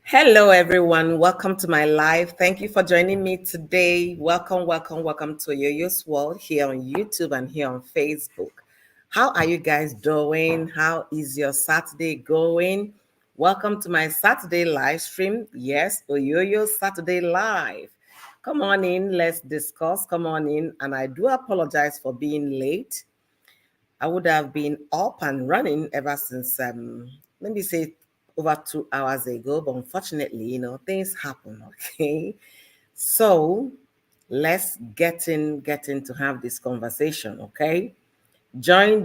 Hello, everyone. Welcome to my live. Thank you for joining me today. Welcome to Yoyo's World here on YouTube and here on Facebook. How are you guys doing? How is your Saturday going? Welcome to my Saturday live stream. Yes, Oyoyo Saturday Live. Come on in, let's discuss. Come on in. And I do apologize for being late. I would have been up and running ever since let me say over 2 hours ago, but unfortunately, things happen. Okay. So let's get in to have this conversation. Okay. Join.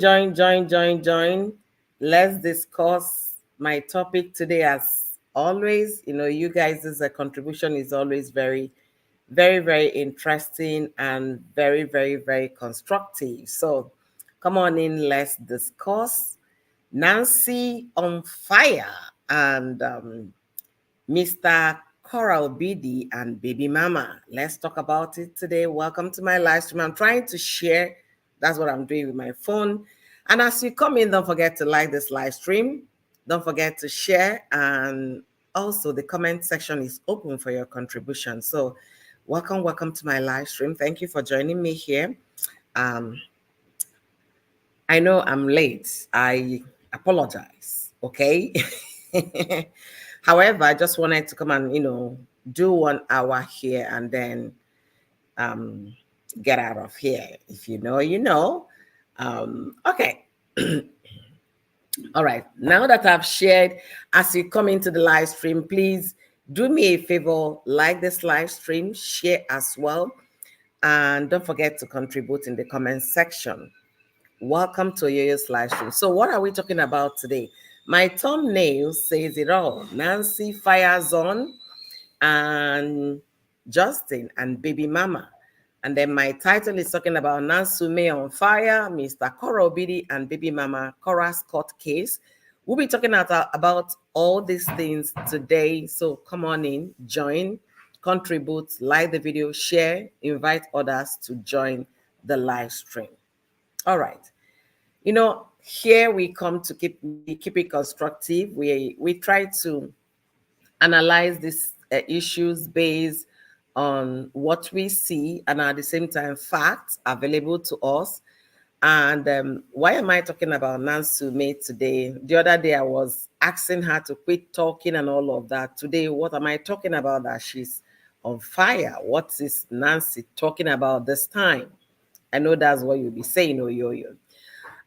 Let's discuss my topic today. As always, you guys' contribution is always very interesting and very constructive. So come on in, let's discuss. Nancy on fire and Mr. Korra Obidi and baby mama. Let's talk about it today. Welcome to my live stream. I'm trying to share. That's what I'm doing with my phone. And as you come in, don't forget to like this live stream. Don't forget to share. And also the comment section is open for your contribution. So welcome to my live stream. Thank you for joining me here. I know I'm late. I apologize. Okay. However, I just wanted to come and, do 1 hour here and then get out of here. If you know, you know. Okay. All right. Now that I've shared, as you come into the live stream, please do me a favor, like this live stream, share as well. And don't forget to contribute in the comment section. Welcome to Yoyo's live stream. So what are we talking about today? My thumbnail says it all. Nancy fires on and Justin and baby mama. And then my title is talking about Nancy Umeh on fire, Mr. Korra Obidi and baby mama, Korra's court case. We'll be talking about all these things today. So come on in, join, contribute, like the video, share, invite others to join the live stream. All right. Here we come to keep it constructive. We try to analyze these issues based on what we see and at the same time facts available to us. And why am I talking about Nancy Umeh today? The other day I was asking her to quit talking and all of that. Today, what am I talking about? That she's on fire. What is Nancy talking about this time? I know that's what you'll be saying, Oyoyo.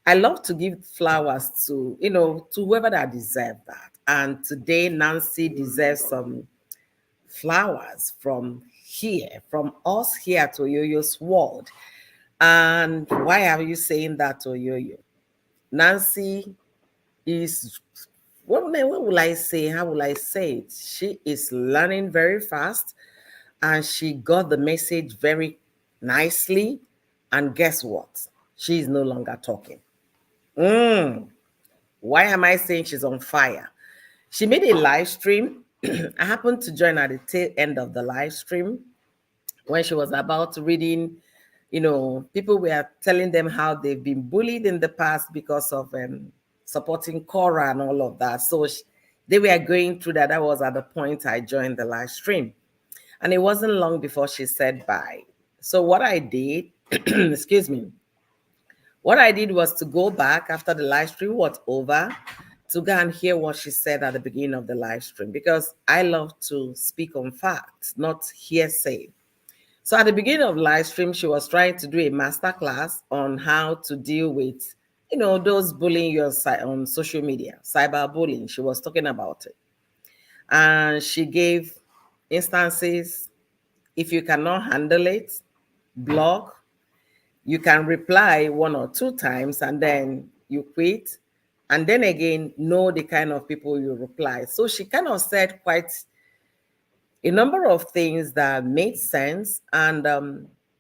I love to give flowers to whoever that deserve that. And today, Nancy deserves some flowers from here, from us here to Yoyo's world. And why are you saying that, Oyoyo? Nancy is, what will I say? How will I say it? She is learning very fast and she got the message very nicely. And guess what? She is no longer talking. Why am I saying she's on fire? She made a live stream. I happened to join at the tail end of the live stream when she was about reading. People were telling them how they've been bullied in the past because of supporting Korra and all of that. So they were going through that. That was at the point I joined the live stream. And it wasn't long before she said bye. So what I did, excuse me, what I did was to go back after the live stream was over to go and hear what she said at the beginning of the live stream, because I love to speak on facts, not hearsay. So at the beginning of live stream, she was trying to do a master class on how to deal with, those bullying you on social media, cyberbullying. She was talking about it. And she gave instances. If you cannot handle it, block. You can reply 1 or 2 times and then you quit. And then again, know the kind of people you reply. So she kind of said quite a number of things that made sense. And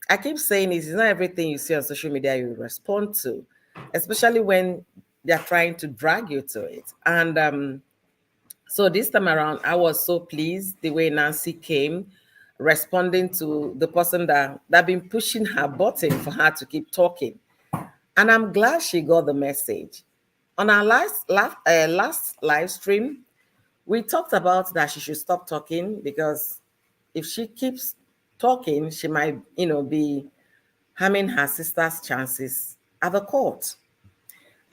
I keep saying it's not everything you see on social media you respond to, especially when they're trying to drag you to it. And so this time around, I was so pleased the way Nancy came, responding to the person that been pushing her button for her to keep talking. And I'm glad she got the message. On our last live stream, We talked about that she should stop talking because if she keeps talking, she might, be harming her sister's chances at the court.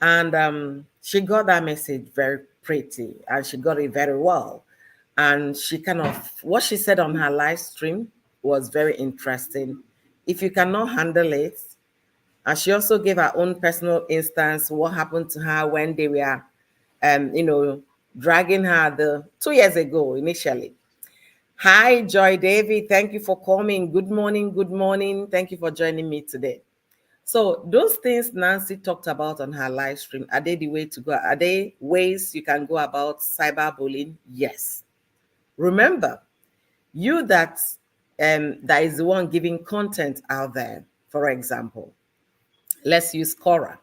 And she got that message very pretty and she got it very well. And she kind of, what she said on her live stream was very interesting. If you cannot handle it, and she also gave her own personal instance, what happened to her when they were, um, you know, dragging her the 2 years ago initially. Hi, Joy Davy. Thank you for coming. Good morning. Good morning. Thank you for joining me today. So those things Nancy talked about on her live stream, are they the way to go? Are they ways you can go about cyberbullying? Yes. Remember, you that is the one giving content out there. For example, let's use Korra.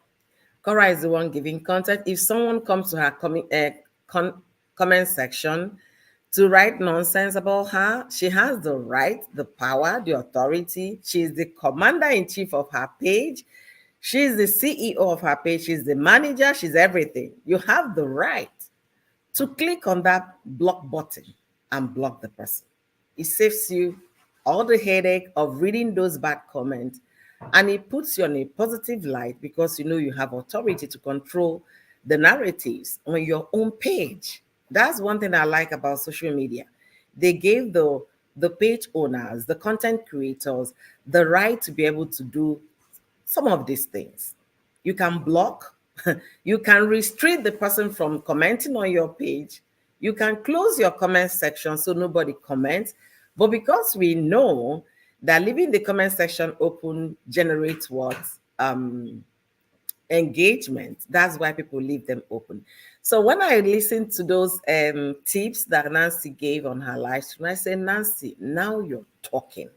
Korra is the one giving content. If someone comes to her comment section to write nonsense about her, she has the right, the power, the authority. She is the commander in chief of her page. She's the CEO of her page. She's the manager. She's everything. You have the right to click on that block button and block the person. It saves you all the headache of reading those bad comments, and it puts you on a positive light because you know you have authority to control the narratives on your own page. That's one thing I like about social media. They gave the page owners, the content creators, the right to be able to do some of these things. You can block, you can restrict the person from commenting on your page, you can close your comment section so nobody comments. But because we know that leaving the comment section open generates what? Engagement. That's why people leave them open. So when I listened to those tips that Nancy gave on her live stream, I said, Nancy, now you're talking.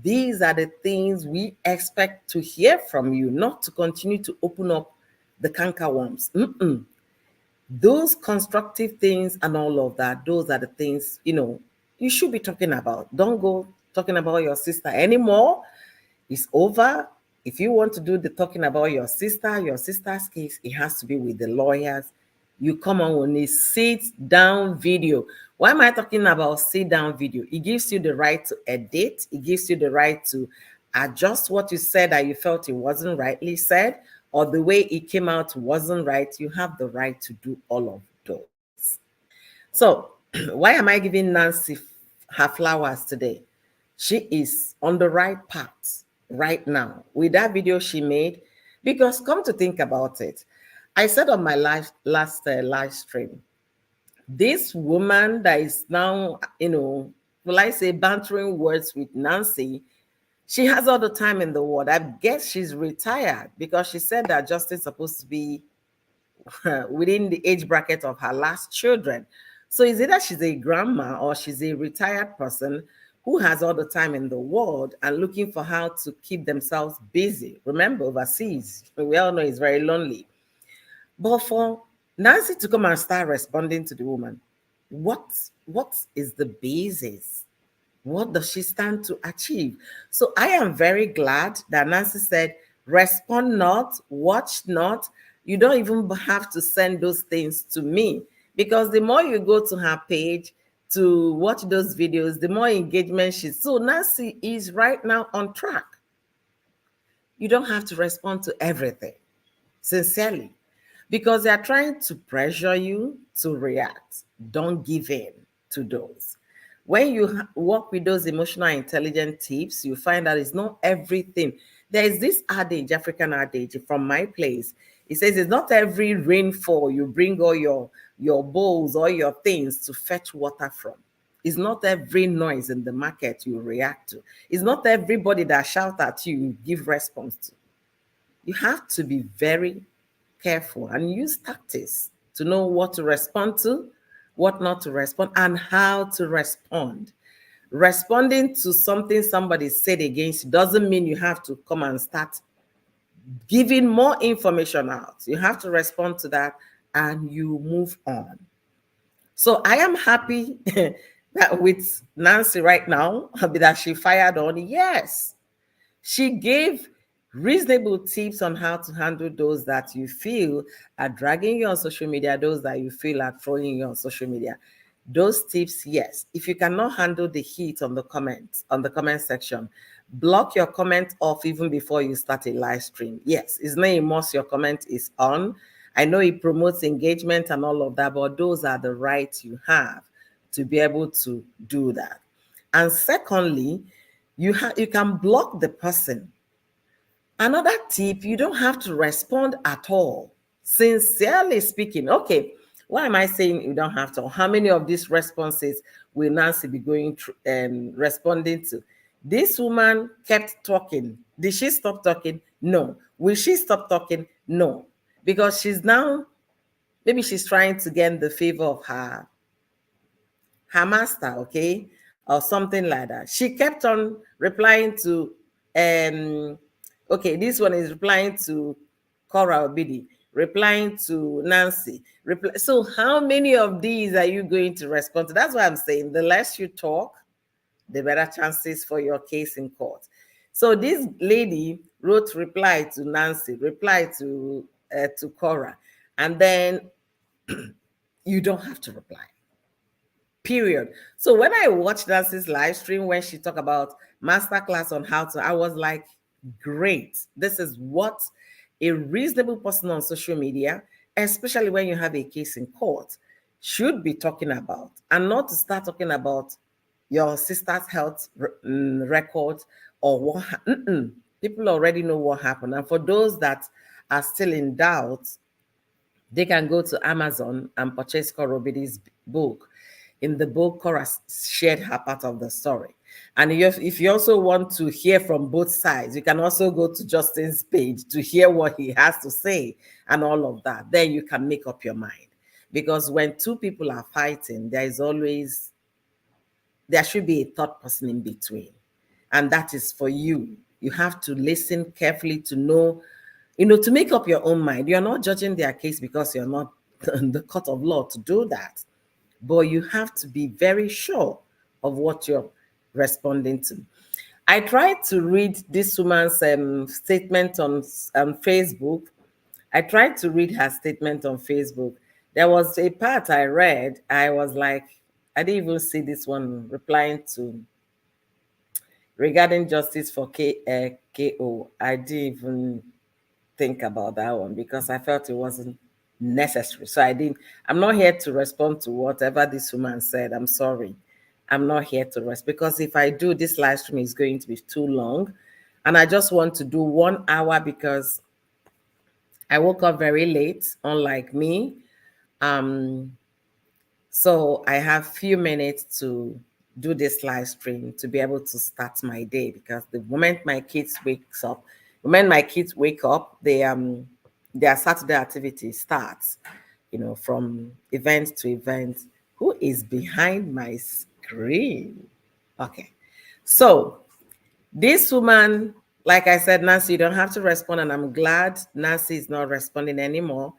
These are the things we expect to hear from you, not to continue to open up the cankerworms. Those constructive things and all of that, those are the things, you should be talking about. Don't go talking about your sister anymore. It's over. If you want to do the talking about your sister's case, it has to be with the lawyers. You come on a sit down video. Why am I talking about sit down video? It gives you the right to edit, it gives you the right to adjust what you said that you felt it wasn't rightly said, or the way it came out wasn't right. You have the right to do all of those. So, why am I giving Nancy her flowers today? She is on the right path right now with that video she made. Because come to think about it, I said on my last live stream, this woman that is now, will I say, bantering words with Nancy, she has all the time in the world. I guess she's retired because she said that Justin's supposed to be within the age bracket of her last children. So it's either she's a grandma or she's a retired person who has all the time in the world and looking for how to keep themselves busy. Remember, overseas, we all know it's very lonely. But for Nancy to come and start responding to the woman, what is the basis? What does she stand to achieve? So I am very glad that Nancy said, respond not, watch not. You don't even have to send those things to me, because the more you go to her page to watch those videos, the more engagement she's. So Nancy is right now on track. You don't have to respond to everything, sincerely, because they are trying to pressure you to react. Don't give in to those. When you work with those emotional intelligence tips, you find that it's not everything. There is this adage, African adage from my place. It says it's not every rainfall you bring all your bowls or your things to fetch water from. It's not every noise in the market you react to. It's not everybody that shout at you you give response to. You have to be very careful and use tactics to know what to respond to, what not to respond, and how to respond. Responding to something somebody said against you doesn't mean you have to come and start giving more information out. You have to respond to that and you move on. So I am happy that with Nancy right now, that she fired on. Yes, she gave reasonable tips on how to handle those that you feel are dragging you on social media, those that you feel are throwing you on social media. Those tips, yes. If you cannot handle the heat on the comment section, block your comment off even before you start a live stream. Yes, it's not a must your comment is on. I know it promotes engagement and all of that, but those are the rights you have to be able to do that. And secondly, you can block the person. Another tip, you don't have to respond at all. Sincerely speaking, okay, why am I saying you don't have to? How many of these responses will Nancy be going through and responding to? This woman kept talking. Did she stop talking? No. Will she stop talking? No. Because she's now, maybe she's trying to gain the favor of her master, okay, or something like that. She kept on replying to, okay, this one is replying to Korra Obidi, replying to Nancy. So, how many of these are you going to respond to? That's why I'm saying the less you talk, the better chances for your case in court. So, this lady wrote reply to Nancy, reply to Korra, and then you don't have to reply. Period. So when I watched Nancy's live stream when she talked about masterclass on how to, I was like, great. This is what a reasonable person on social media, especially when you have a case in court, should be talking about, and not to start talking about your sister's health record or what. People already know what happened. And for those that are still in doubt, they can go to Amazon and purchase Korra Obidi's book. In the book, Korra shared her part of the story. And if you also want to hear from both sides, you can also go to Justin's page to hear what he has to say and all of that. Then you can make up your mind. Because when two people are fighting, there should be a third person in between. And that is for you. You have to listen carefully to know, to make up your own mind. You're not judging their case because you're not in the court of law to do that. But you have to be very sure of what you're responding to. I tried to read this woman's statement on Facebook. I tried to read her statement on Facebook. There was a part I read. I was like, I didn't even see this one replying to regarding justice for KO. I didn't even think about that one because I felt it wasn't necessary. So I'm not here to respond to whatever this woman said. I'm sorry. I'm not here to rest because if I do, this live stream is going to be too long. And I just want to do 1 hour because I woke up very late, unlike me. So I have few minutes to do this live stream to be able to start my day because the moment my kids wake up, their Saturday activity starts, from event to event. Who is behind my screen? Okay. So this woman, like I said, Nancy, you don't have to respond, and I'm glad Nancy is not responding anymore.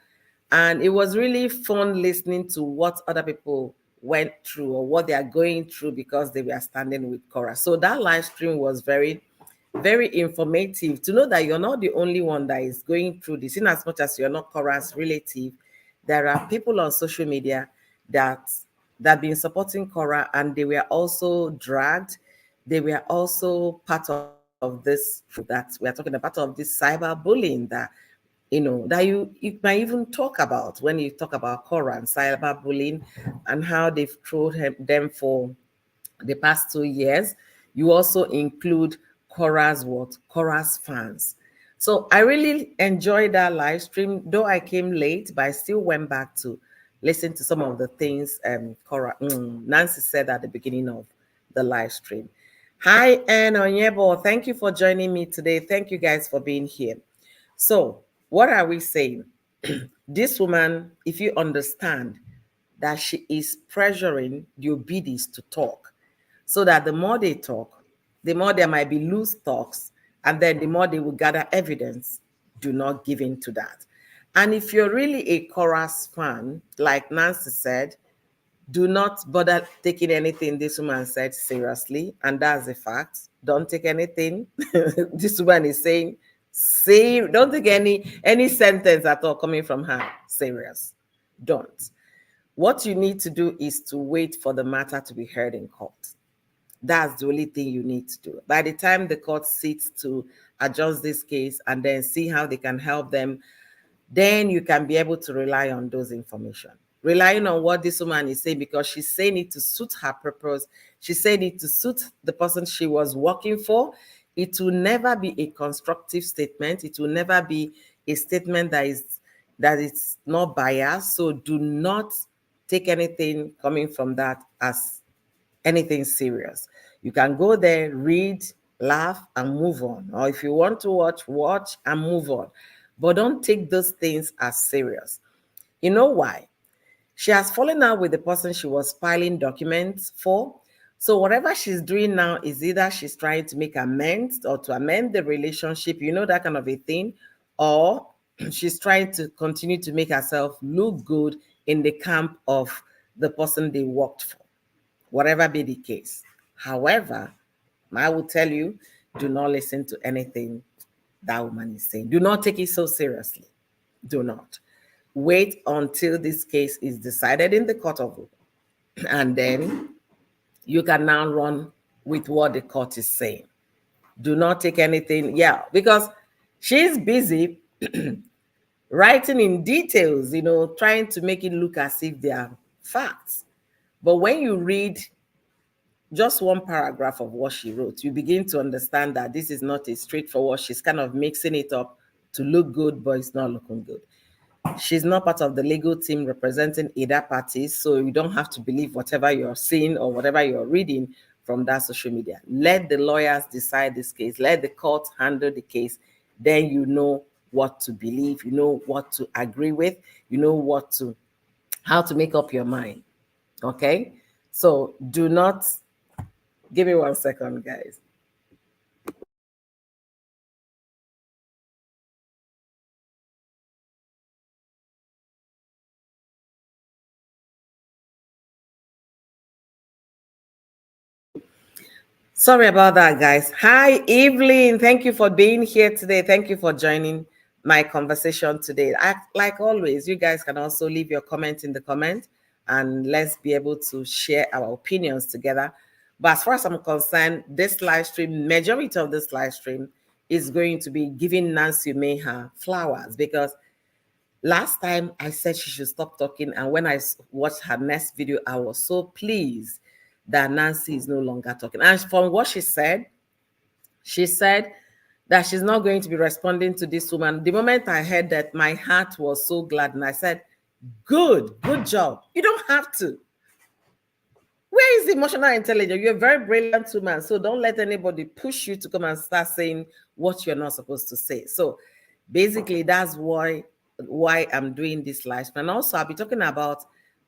And it was really fun listening to what other people went through or what they are going through because they were standing with Korra. So that live stream was very, very informative to know that you're not the only one that is going through this. In as much as you're not Korra's relative, there are people on social media that have been supporting Korra, and they were also dragged. They were also part of this that we are talking about, part of this cyberbullying that you might even talk about when you talk about Korra and cyberbullying and how they've thrown them for the past 2 years. You also include Korra's fans. So I really enjoyed that live stream, though I came late, but I still went back to listen to some of the things Nancy said at the beginning of the live stream. Hi, Anne Onyebo. Thank you for joining me today. Thank you guys for being here. So, what are we saying? This woman, if you understand that she is pressuring the Obidis to talk, so that the more they talk, the more there might be loose talks, and then the more they will gather evidence. Do not give in to that. And if you're really a Korra's fan, like Nancy said, do not bother taking anything this woman said seriously. And that's a fact. Don't take anything this woman is saying. Don't take any sentence at all coming from her serious. Don't. What you need to do is to wait for the matter to be heard in court. That's the only thing you need to do. By the time the court sits to adjust this case and then see how they can help them, then you can be able to rely on those information. Relying on what this woman is saying, because she's saying it to suit her purpose. She said it to suit the person she was working for. It will never be a constructive statement. It will never be a statement that is not biased. So do not take anything coming from that as anything serious. You can go there, read, laugh, and move on. Or if you want to watch, watch and move on. But don't take those things as serious. You know why? She has fallen out with the person she was filing documents for. So whatever she's doing now is either she's trying to make amends or to amend the relationship, that kind of a thing, or she's trying to continue to make herself look good in the camp of the person they worked for, whatever be the case. However, I will tell you, do not listen to anything that woman is saying. Do not take it so seriously. Do not. Wait until this case is decided in the court of law, and then you can now run with what the court is saying. Do not take anything, because she's busy writing in details, trying to make it look as if they are facts. But when you read just one paragraph of what she wrote, you begin to understand that this is not a straightforward. She's kind of mixing it up to look good, but it's not looking good. She's not part of the legal team representing either party, so you don't have to believe whatever you're seeing or whatever you're reading from that social media. Let the lawyers decide this case. Let the court handle the case. Then you know what to believe. You know what to agree with. You know how to make up your mind. Okay? So do not, give me 1 second, guys. Sorry about that, guys. Hi, Evelyn. Thank you for being here today. Thank you for joining my conversation today. Like always, you guys can also leave your comment in the comment and let's be able to share our opinions together. But as far as I'm concerned, this live stream, majority of this live stream is going to be giving Nancy Umeh her flowers, because last time I said she should stop talking, and when I watched her next video, I was so pleased that Nancy is no longer talking. And from what she said that she's not going to be responding to this woman. The moment I heard that, my heart was so glad, and I said, good job. You don't have to. Where is emotional intelligence? You're a very brilliant woman, so don't let anybody push you to come and start saying what you're not supposed to say. So basically, that's why I'm doing this live. And also, I'll be talking about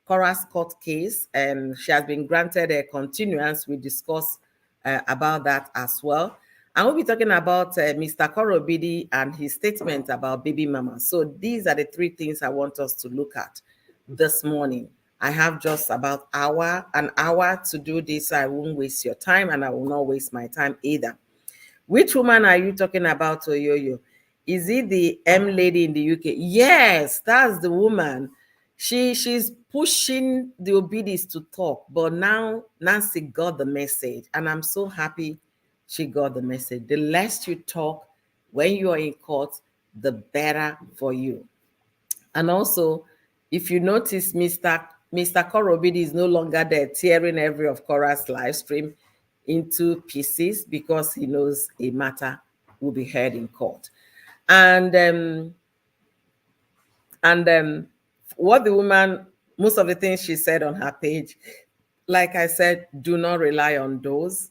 Korra's court case, and she has been granted a continuance. We discuss about that as well. And we'll be talking about Mr. Korra Obidi and his statement about baby mama. So these are the three things I want us to look at this morning. I have just about an hour to do this. I won't waste your time, and I will not waste my time either. Which woman are you talking about, Oyoyo? Is it the M lady in the UK? Yes, that's the woman. She's pushing the Obidis to talk, but now Nancy got the message, and I'm so happy she got the message. The less you talk when you are in court, the better for you. And also, if you notice, Mr. Korra Obidi is no longer there tearing every of Korra's live stream into pieces, because he knows a matter will be heard in court. And what the woman, most of the things she said on her page, like I said, do not rely on those.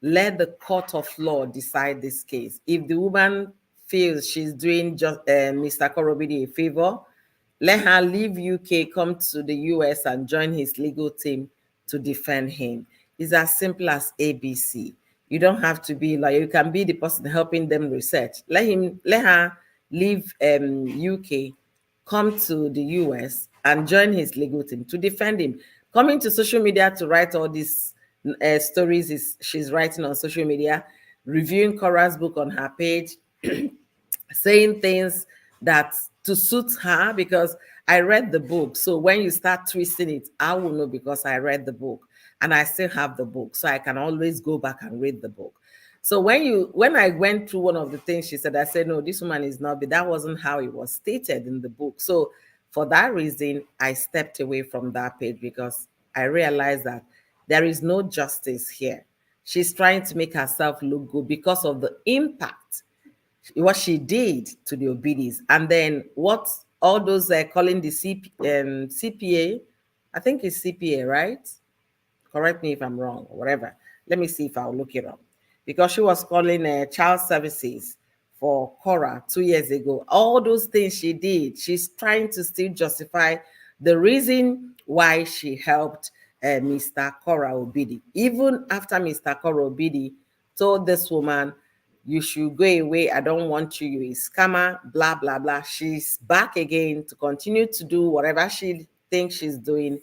Let the court of law decide this case. If the woman feels she's doing just Mr. Korra Obidi a favor, let her leave UK, come to the US and join his legal team to defend him. It's as simple as ABC. You don't have to be like, you can be the person helping them research. Let her leave UK, come to the US and join his legal team to defend him. Coming to social media to write all these stories she's writing on social media, reviewing Korra's book on her page, saying things that to suit her, because I read the book. So when you start twisting it, I will know because I read the book and I still have the book. So I can always go back and read the book. So when I went through one of the things she said, I said, no, this woman is not, but that wasn't how it was stated in the book. So for that reason, I stepped away from that page because I realized that there is no justice here. She's trying to make herself look good because of the impact what she did to the Obidis, and then what all those calling the CPA, I think it's CPA, right? Correct me if I'm wrong or whatever. Let me see if I'll look it up. Because she was calling child services for Korra 2 years ago. All those things she did, she's trying to still justify the reason why she helped Mr. Korra Obidi. Even after Mr. Korra Obidi told this woman, you should go away. I don't want you. You're a scammer, blah, blah, blah. She's back again to continue to do whatever she thinks she's doing,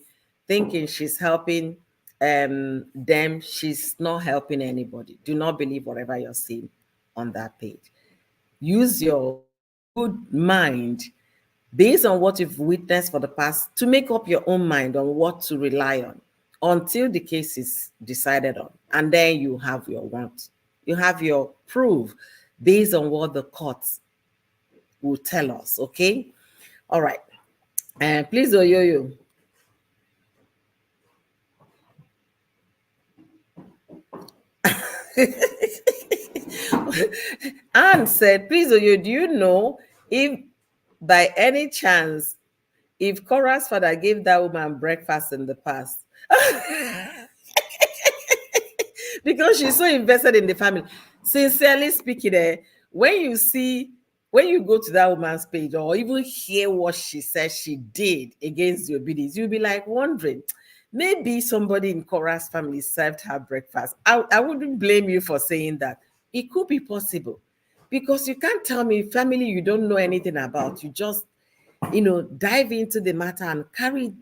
thinking she's helping them. She's not helping anybody. Do not believe whatever you're seeing on that page. Use your good mind based on what you've witnessed for the past to make up your own mind on what to rely on until the case is decided on. And then you have your want. You have your proof based on what the courts will tell us. Okay. All right. And please, Oyoyo. Anne said, please, Oyo, do you know if by any chance, if Korra's father gave that woman breakfast in the past? Because she's so invested in the family. Sincerely speaking, when you see, when you go to that woman's page or even hear what she says she did against the Obidis, you'll be like wondering, maybe somebody in Korra's family served her breakfast. I wouldn't blame you for saying that. It could be possible because you can't tell me family you don't know anything about. You just dive into the matter and carry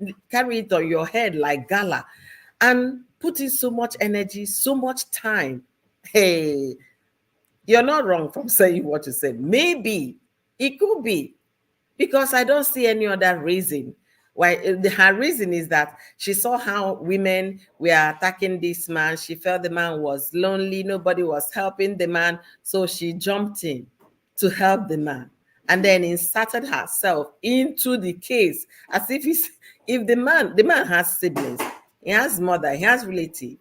it on your head like gala and put in so much energy, so much time. Hey, you're not wrong from saying what you said. Maybe it could be because I don't see any other reason why. Her reason is that she saw how women were attacking this man. She felt the man was lonely, nobody was helping the man, so she jumped in to help the man and then inserted herself into the case as if the man has siblings, he has mother, he has relative,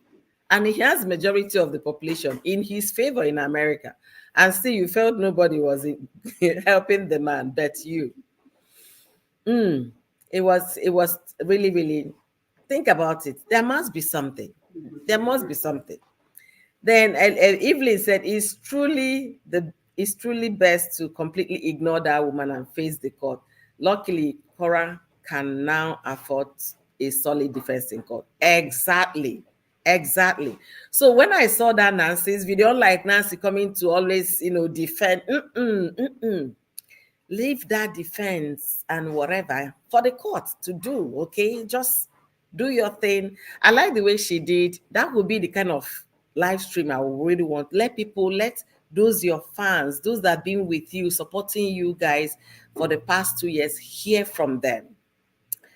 and he has majority of the population in his favor in America, and still you felt nobody was helping the man but you. It was really, really, think about it. There must be something. There must be something. Then Evelyn said, it's truly best to completely ignore that woman and face the court. Luckily, Cora can now afford a solid defense in court. Exactly. Exactly. So when I saw that Nancy's video, like Nancy coming to always, defend, leave that defense and whatever for the court to do. Okay, just do your thing. I like the way she did. That would be the kind of live stream I would really want. Let those your fans, those that have been with you, supporting you guys for the past 2 years, hear from them.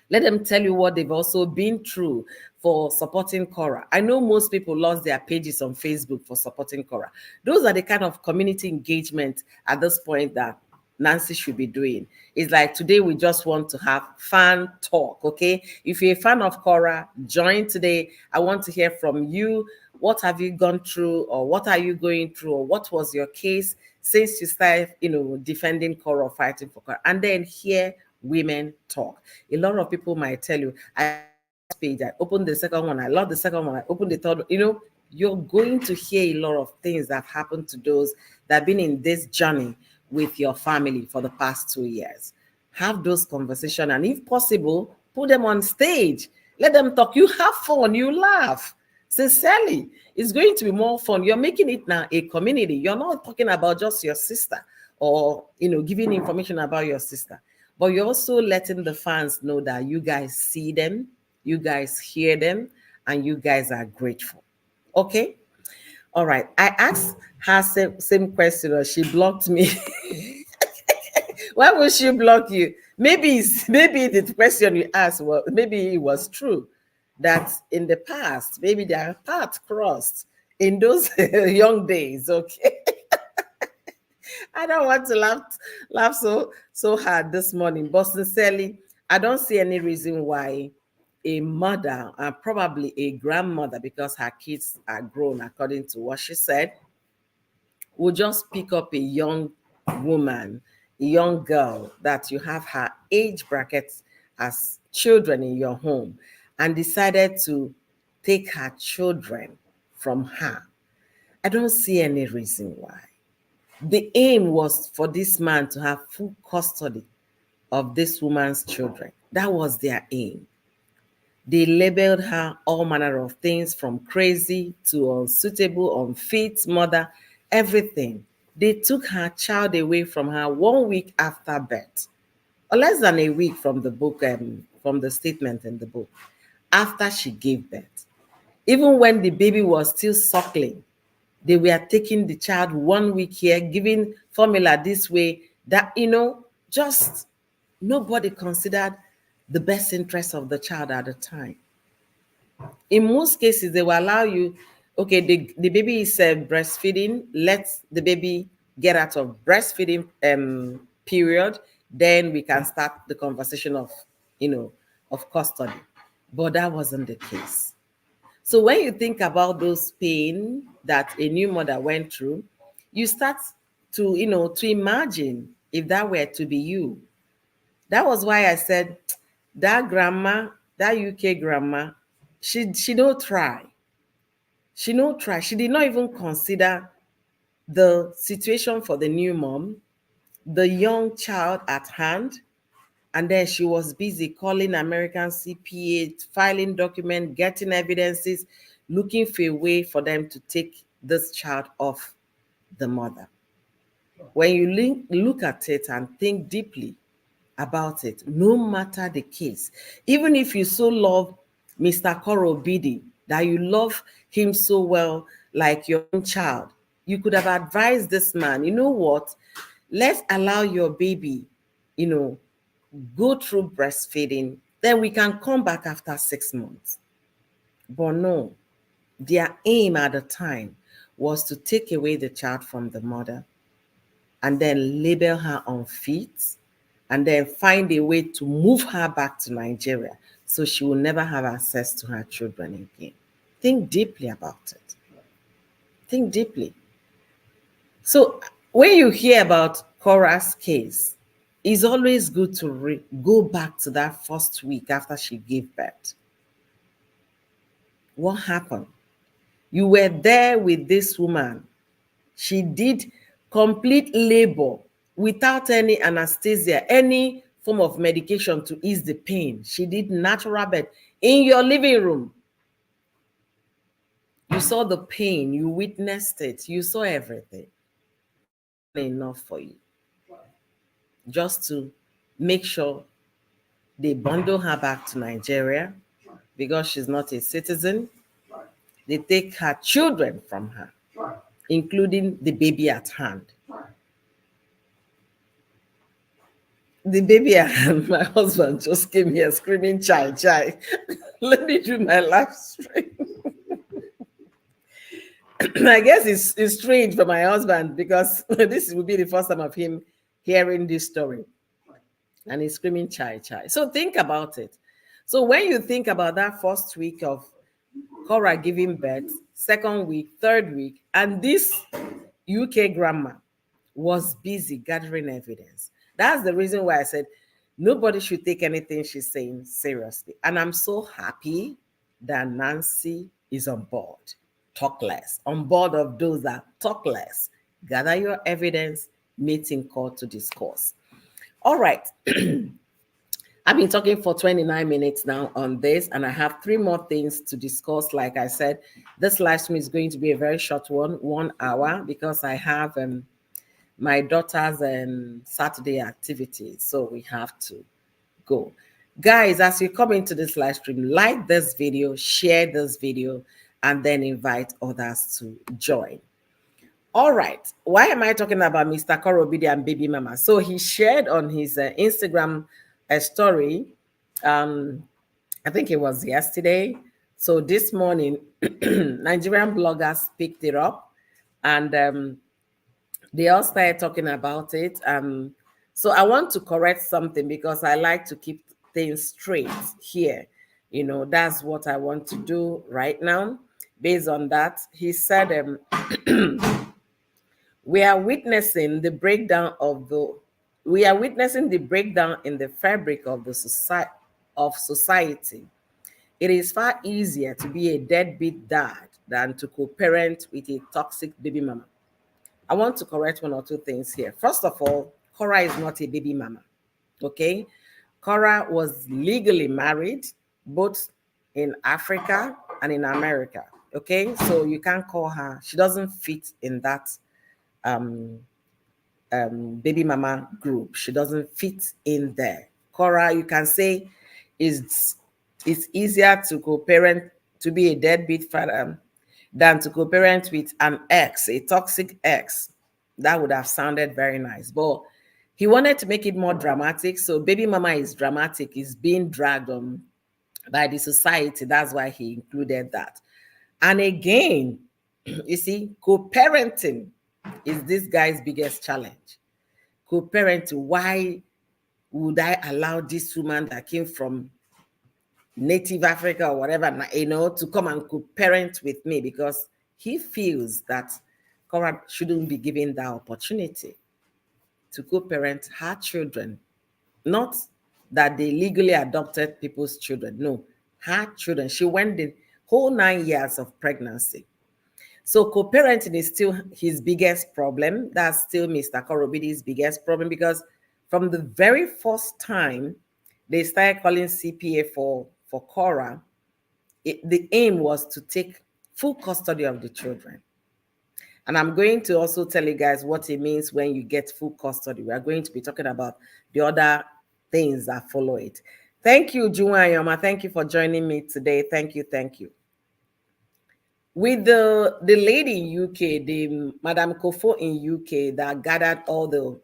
Let them tell you what they've also been through for supporting Korra. I know most people lost their pages on Facebook for supporting Korra. Those are the kind of community engagement at this point that Nancy should be doing. It's like today we just want to have fan talk, okay? If you're a fan of Korra, join today. I want to hear from you. What have you gone through, or what are you going through, or what was your case since you started, defending Korra or fighting for Korra? And then hear women talk. A lot of people might tell you, page, I opened the second one, I love the second one, I opened the third. You're going to hear a lot of things that have happened to those that have been in this journey with your family for the past 2 years. Have those conversations, and if possible, put them on stage. Let them talk. You have fun, you laugh. Sincerely, it's going to be more fun. You're making it now a community. You're not talking about just your sister or giving information about your sister, but you're also letting the fans know that you guys see them, you guys hear them, and you guys are grateful. Okay? All right. I asked her same question, or she blocked me. Why would she block you? maybe the question you asked, well, maybe it was true that in the past, maybe their path crossed in those young days. Okay. I don't want to laugh so hard this morning, but sincerely, I don't see any reason why a mother and probably a grandmother, because her kids are grown, according to what she said, will just pick up a young woman, a young girl that you have her age brackets as children in your home, and decided to take her children from her. I don't see any reason why. The aim was for this man to have full custody of this woman's children. That was their aim. They labeled her all manner of things, from crazy to unsuitable, unfit mother, everything. They took her child away from her 1 week after birth, or less than a week from the book, from the statement in the book, after she gave birth. Even when the baby was still suckling, they were taking the child 1 week here, giving formula this way, that, just nobody considered the best interest of the child at the time. In most cases, they will allow you, okay, the baby is breastfeeding, let the baby get out of breastfeeding period, then we can start the conversation of custody. But that wasn't the case. So when you think about those pain that a new mother went through, you start to imagine if that were to be you. That was why I said that grandma, that UK grandma, she don't try. She don't try. She did not even consider the situation for the new mom, the young child at hand, and then she was busy calling American CPA, filing documents, getting evidences, looking for a way for them to take this child off the mother. When you look at it and think deeply about it, no matter the case, even if you so love Mr. Korra Obidi, that you love him so well, like your own child, you could have advised this man, you know what, let's allow your baby, you know, go through breastfeeding, then we can come back after 6 months. But no, their aim at the time was to take away the child from the mother and then label her unfit and then find a way to move her back to Nigeria so she will never have access to her children again. Think deeply about it. Think deeply. So when you hear about Korra's case, it's always good to go back to that first week after she gave birth. What happened? You were there with this woman. She did complete labor without any anesthesia, any form of medication to ease the pain. She did natural birth in your living room. You saw the pain, you witnessed it, you saw everything. Enough for you just to make sure they bundle her back to Nigeria because she's not a citizen. They take her children from her, including the baby at hand. The baby and my husband just came here screaming, chai, chai. Let me do my live stream. I guess it's strange for my husband because this will be the first time of him hearing this story. And he's screaming, chai, chai. So think about it. So when you think about that first week of Korra giving birth, second week, third week, and this UK grandma was busy gathering evidence. That's the reason why I said nobody should take anything she's saying seriously. And I'm so happy that Nancy is on board. Talk less. On board of those that talk less. Gather your evidence, meet in court to discuss. All right. I've been talking for 29 minutes now on this, and I have 3 more things to discuss. Like I said, this live stream is going to be a very short one, 1 hour, because I have my daughter's Saturday activities, so we have to go. Guys, as you come into this live stream, like this video, share this video, and then invite others to join. All right. Why am I talking about Mr. Korra Obidi and baby mama? So he shared on his Instagram a story. Um, I think it was yesterday. So this morning, Nigerian bloggers picked it up, and they all started talking about it. So I want to correct something because I like to keep things straight here. That's what I want to do right now. Based on that, he said, we are witnessing the breakdown of the we are witnessing the breakdown in the fabric of the society. It is far easier to be a deadbeat dad than to co-parent with a toxic baby mama. I want to correct one or two things here. First of all, Korra is not a baby mama. Okay? Korra was legally married both in Africa and in America. Okay? So you can't call her, she doesn't fit in that um, baby mama group. She doesn't fit in there. Korra, you can say, is it's easier to co-parent, to be a deadbeat father, than to co-parent with an ex, a toxic ex. That would have sounded very nice, but he wanted to make it more dramatic. So baby mama is dramatic, is being dragged on by the society. That's why he included that. And again, you see, co-parenting is this guy's biggest challenge. Co-parenting, why would I allow this woman that came from native Africa or whatever, to come and co-parent with me? Because he feels that Korra shouldn't be given that opportunity to co-parent her children. Not that they legally adopted people's children. No, her children. She went the whole 9 years of pregnancy. So co-parenting is still his biggest problem. That's still Mr. Korra Obidi's biggest problem, because from the very first time they started calling CPA for Korra, the aim was to take full custody of the children. And I'm going to also tell you guys what it means when you get full custody. We are going to be talking about the other things that follow it. Thank you, Juwan Yoma. Thank you for joining me today. Thank you. Thank you. With the lady in UK, the Madame Kofo in UK that gathered all the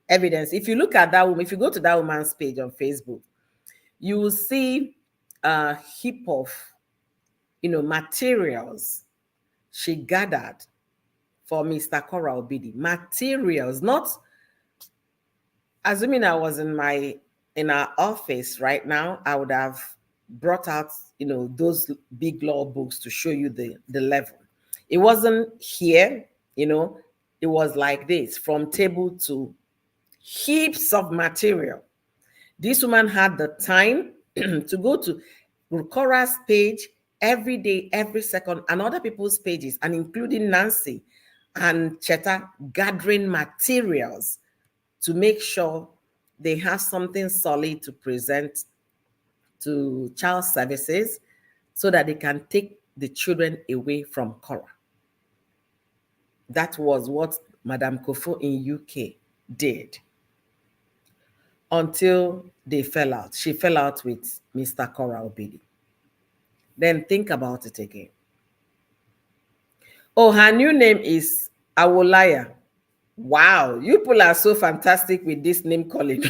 evidence. If you look at that woman, if you go to that woman's page on Facebook, you will see a heap of materials she gathered for Mr. Korra Obidi. Materials, not assuming I was in our office right now, I would have brought out those big law books to show you the level. It wasn't here, it was like this, from table to heaps of material. This woman had the time to go to Korra's page every day, every second, and other people's pages, and including Nancy and Cheta, gathering materials to make sure they have something solid to present to child services so that they can take the children away from Korra. That was what Madame Kofo in UK did until they fell out. She fell out with Mr. Korra Obidi. Then think about it again. Oh, her new name is Awolaya. Wow, you people are so fantastic with this name calling.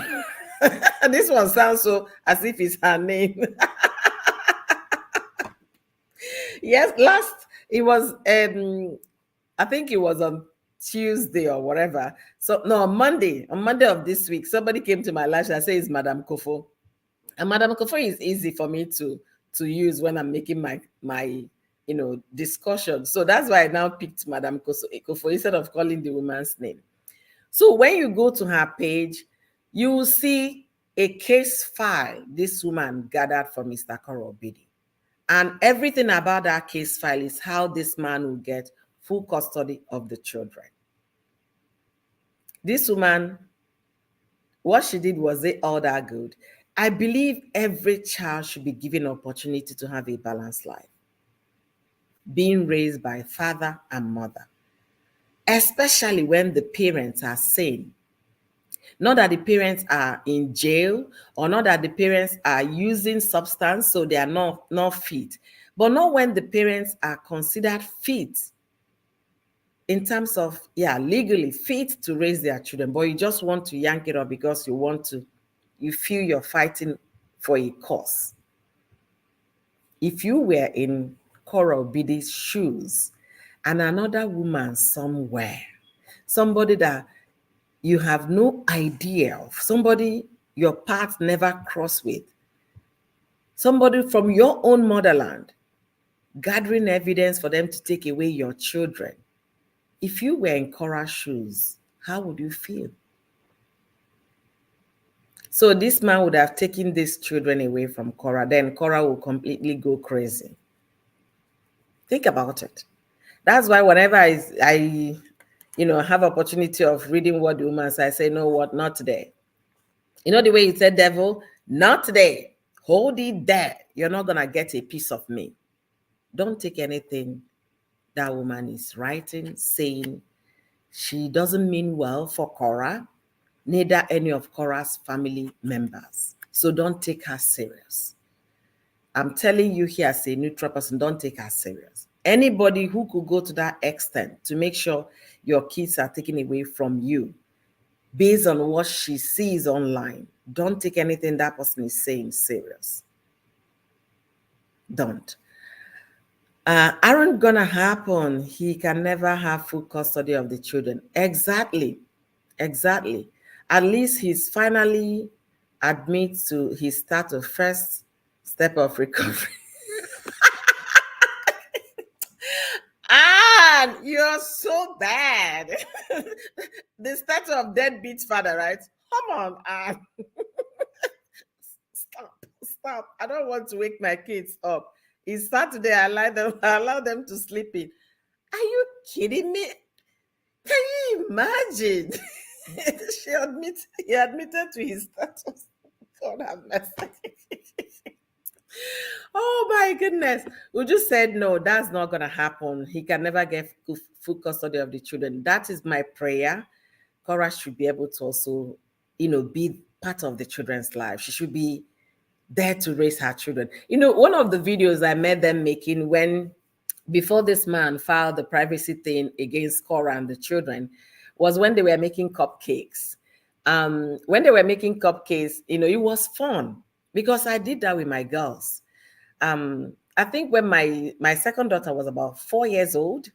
This one sounds so as if it's her name. Yes, last it was I think it was on Tuesday or whatever. So no, on Monday of this week, somebody came to my lash and said it's Madame Kofo. And Madame Kofo is easy for me to use when I'm making my discussion. So that's why I now picked Madame Kofo instead of calling the woman's name. So when you go to her page, you will see a case file this woman gathered for Mr. Korra Obidi. And everything about that case file is how this man will get full custody of the children. This woman, what she did, was it all that good? I believe every child should be given opportunity to have a balanced life, being raised by father and mother, especially when the parents are sane. Not that the parents are in jail, or not that the parents are using substance so they are not fit, but not when the parents are considered fit in terms of legally fit to raise their children, but you just want to yank it up because you want to you feel you're fighting for a cause. If you were in Korra Obidi's shoes and another woman somewhere, somebody that you have no idea of, somebody your path never crossed with, somebody from your own motherland, gathering evidence for them to take away your children. If you were in Korra's shoes, how would you feel? So this man would have taken these children away from Korra, then Korra will completely go crazy. Think about it. That's why whenever I have opportunity of reading what the woman says, I say, no, what, not today. You know the way he said, devil, not today. Hold it there. You're not gonna get a piece of me. Don't take anything that woman is writing, saying. She doesn't mean well for Korra, neither any of Korra's family members. So don't take her serious. I'm telling you here as a neutral person, don't take her serious. Anybody who could go to that extent to make sure your kids are taken away from you based on what she sees online, don't take anything that person is saying serious. Don't. Aren't gonna happen. He can never have full custody of the children. Exactly. At least he's finally admit to his start of first step of recovery. You're so bad. The start of deadbeat father, right? Come on, stop. I don't want to wake my kids up. It's Saturday. I allow them to sleep in. Are you kidding me? Can you imagine? He admitted to his status. God have mercy. Oh my goodness. We just said no, that's not gonna happen. He can never get full custody of the children. That is my prayer. Korra should be able to also, be part of the children's life. She should be there to raise her children. One of the videos I met them making before this man filed the privacy thing against Korra and the children was when they were making cupcakes. When they were making cupcakes, it was fun because I did that with my girls. I think when my second daughter was about 4 years old,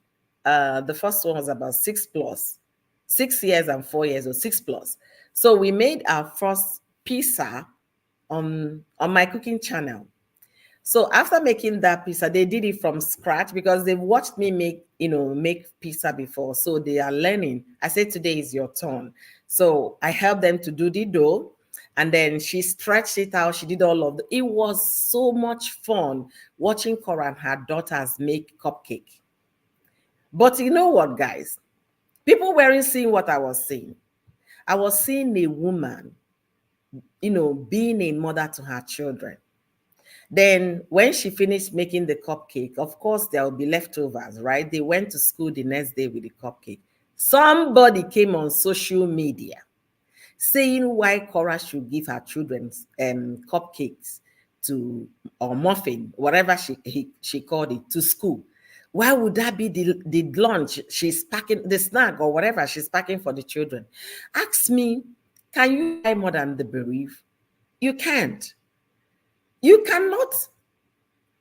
the first one was about 6+, 6 years and 4 years old, 6+. So we made our first pizza on my cooking channel. So after making that pizza, they did it from scratch because they've watched me make pizza before. So they are learning. I said, today is your turn. So I helped them to do the dough. And then she stretched it out. She did all of it. Was so much fun watching Korra and her daughters make cupcake. But you know what, guys? People weren't seeing what I was seeing. I was seeing a woman, being a mother to her children. Then when she finished making the cupcake, of course, there will be leftovers, right? They went to school the next day with the cupcake. Somebody came on social media saying why Korra should give her children cupcakes or muffin, whatever she called it, to school. Why would that be the lunch she's packing, the snack or whatever she's packing for the children? Ask me, can you buy more than the bereaved? You can't. You cannot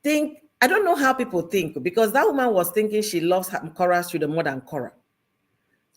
think. I don't know how people think, because that woman was thinking she loves Korra's children more than Korra.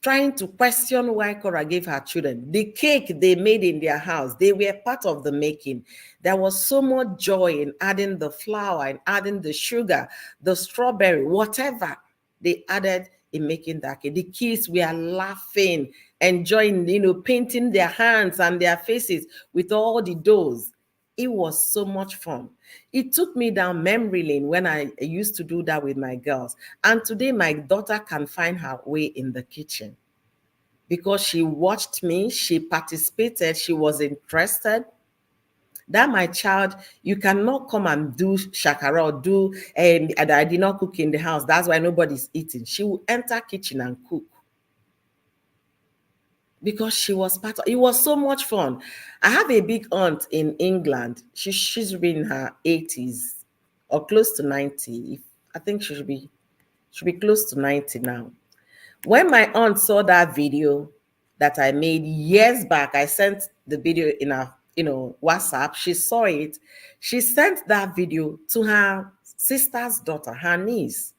Trying to question why Korra gave her children. The cake they made in their house, they were part of the making. There was so much joy in adding the flour and adding the sugar, the strawberry, whatever they added in making that cake. The kids were laughing, enjoying, painting their hands and their faces with all the doughs. It was so much fun. It took me down memory lane when I used to do that with my girls. And today my daughter can find her way in the kitchen because she watched me, she participated, she was interested. That my child, you cannot come and do shakara or and I did not cook in the house. That's why nobody's eating. She will enter kitchen and cook. Because she was part of it. Was so much fun. I have a big aunt in England. She's been in her 80s or close to 90. I think she should be close to 90 now. When my aunt saw that video that I made years back, I sent the video in our WhatsApp. She saw it. She sent that video to her sister's daughter, her niece.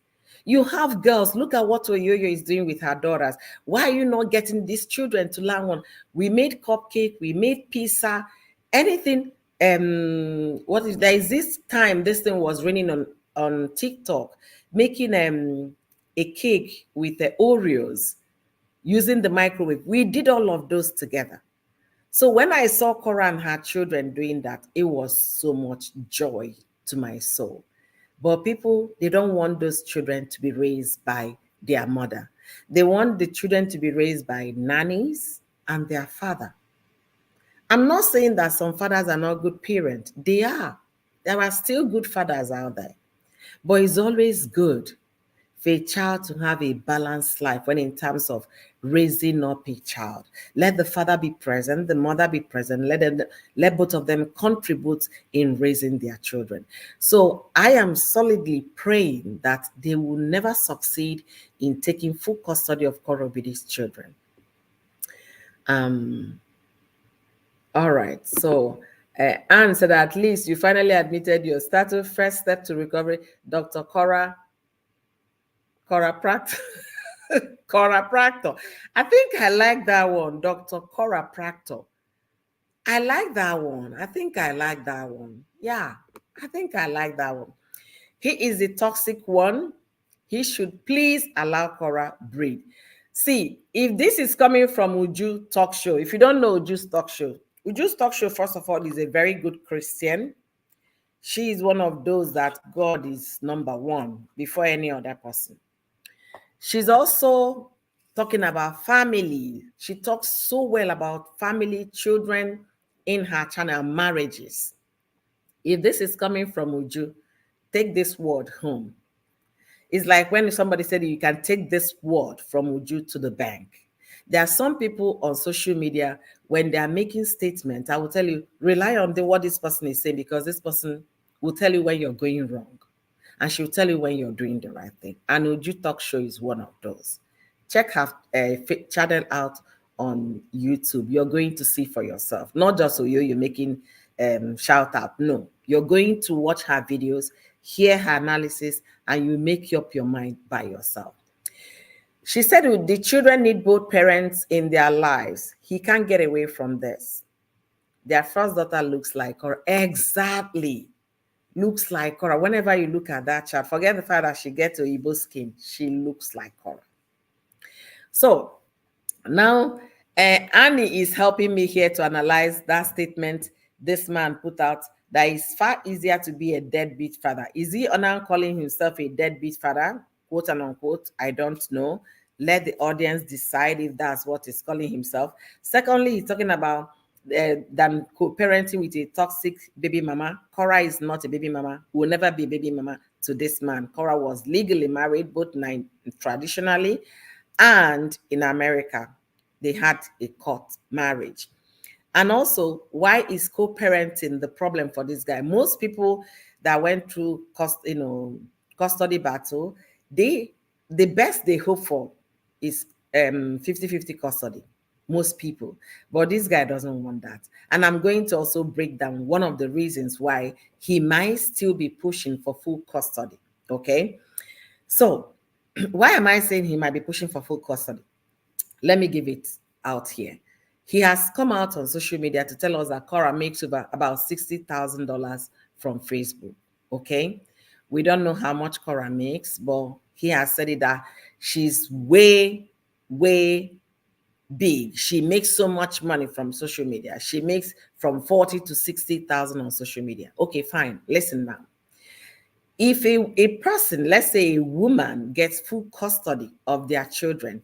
You have girls. Look at what Oyoyo is doing with her daughters. Why are you not getting these children to learn one? We made cupcake. We made pizza. Anything. What is there is this time this thing was raining on TikTok, making a cake with the Oreos using the microwave. We did all of those together. So when I saw Korra and her children doing that, it was so much joy to my soul. But people, they don't want those children to be raised by their mother. They want the children to be raised by nannies and their father. I'm not saying that some fathers are not good parents. They are. There are still good fathers out there. But it's always good for a child to have a balanced life when in terms of raising up a child. Let the father be present, the mother be present, let both of them contribute in raising their children. So I am solidly praying that they will never succeed in taking full custody of Korra Obidi's children. All right, so Anne said, at least you finally admitted your status, first step to recovery. Dr. Chiropractor. Chiropractor. I think I like that one, Dr. Chiropractor. I like that one. I think I like that one. Yeah, I think I like that one. He is the toxic one. He should please allow Korra breathe. See, if this is coming from Uju talk show, if you don't know Uju's talk show, first of all, is a very good Christian. She is one of those that God is number one before any other person. She's also talking about family. She talks so well about family, children in her channel, marriages. If this is coming from Uju, take this word home. It's like when somebody said you can take this word from Uju to the bank. There are some people on social media, when they are making statements, I will tell you, rely on what this person is saying, because this person will tell you when you're going wrong. And she'll tell you when you're doing the right thing. And Uju Talk Show is one of those. Check her channel out on YouTube. You're going to see for yourself. Not just you're making shout out. No, you're going to watch her videos, hear her analysis, and you make up your mind by yourself. She said the children need both parents in their lives. He can't get away from this. Their first daughter looks like her. Exactly. Looks like Korra. Whenever you look at that child, forget the fact that she gets Igbo skin. She looks like Korra. So now Annie is helping me here to analyze that statement this man put out, that it's far easier to be a deadbeat father. Is he now calling himself a deadbeat father, quote and unquote? I don't know. Let the audience decide if that's what he's calling himself. Secondly, he's talking about than co-parenting with a toxic baby mama. Korra is not a baby mama, will never be a baby mama to this man. Korra was legally married, both traditionally and in America. They had a court marriage. And also, why is co-parenting the problem for this guy? Most people that went through custody battle, the best they hope for is 50-50 custody. Most people, but this guy doesn't want that. And I'm going to also break down one of the reasons why he might still be pushing for full custody. Okay, so why am I saying he might be pushing for full custody? Let me give it out here. He has come out on social media to tell us that Korra makes about $60,000 from Facebook. Okay, we don't know how much Korra makes, but he has said it that she's way big. She makes so much money from social media. She makes from 40 to 60,000 on social media. Okay, fine. Listen now. If a person, let's say a woman, gets full custody of their children,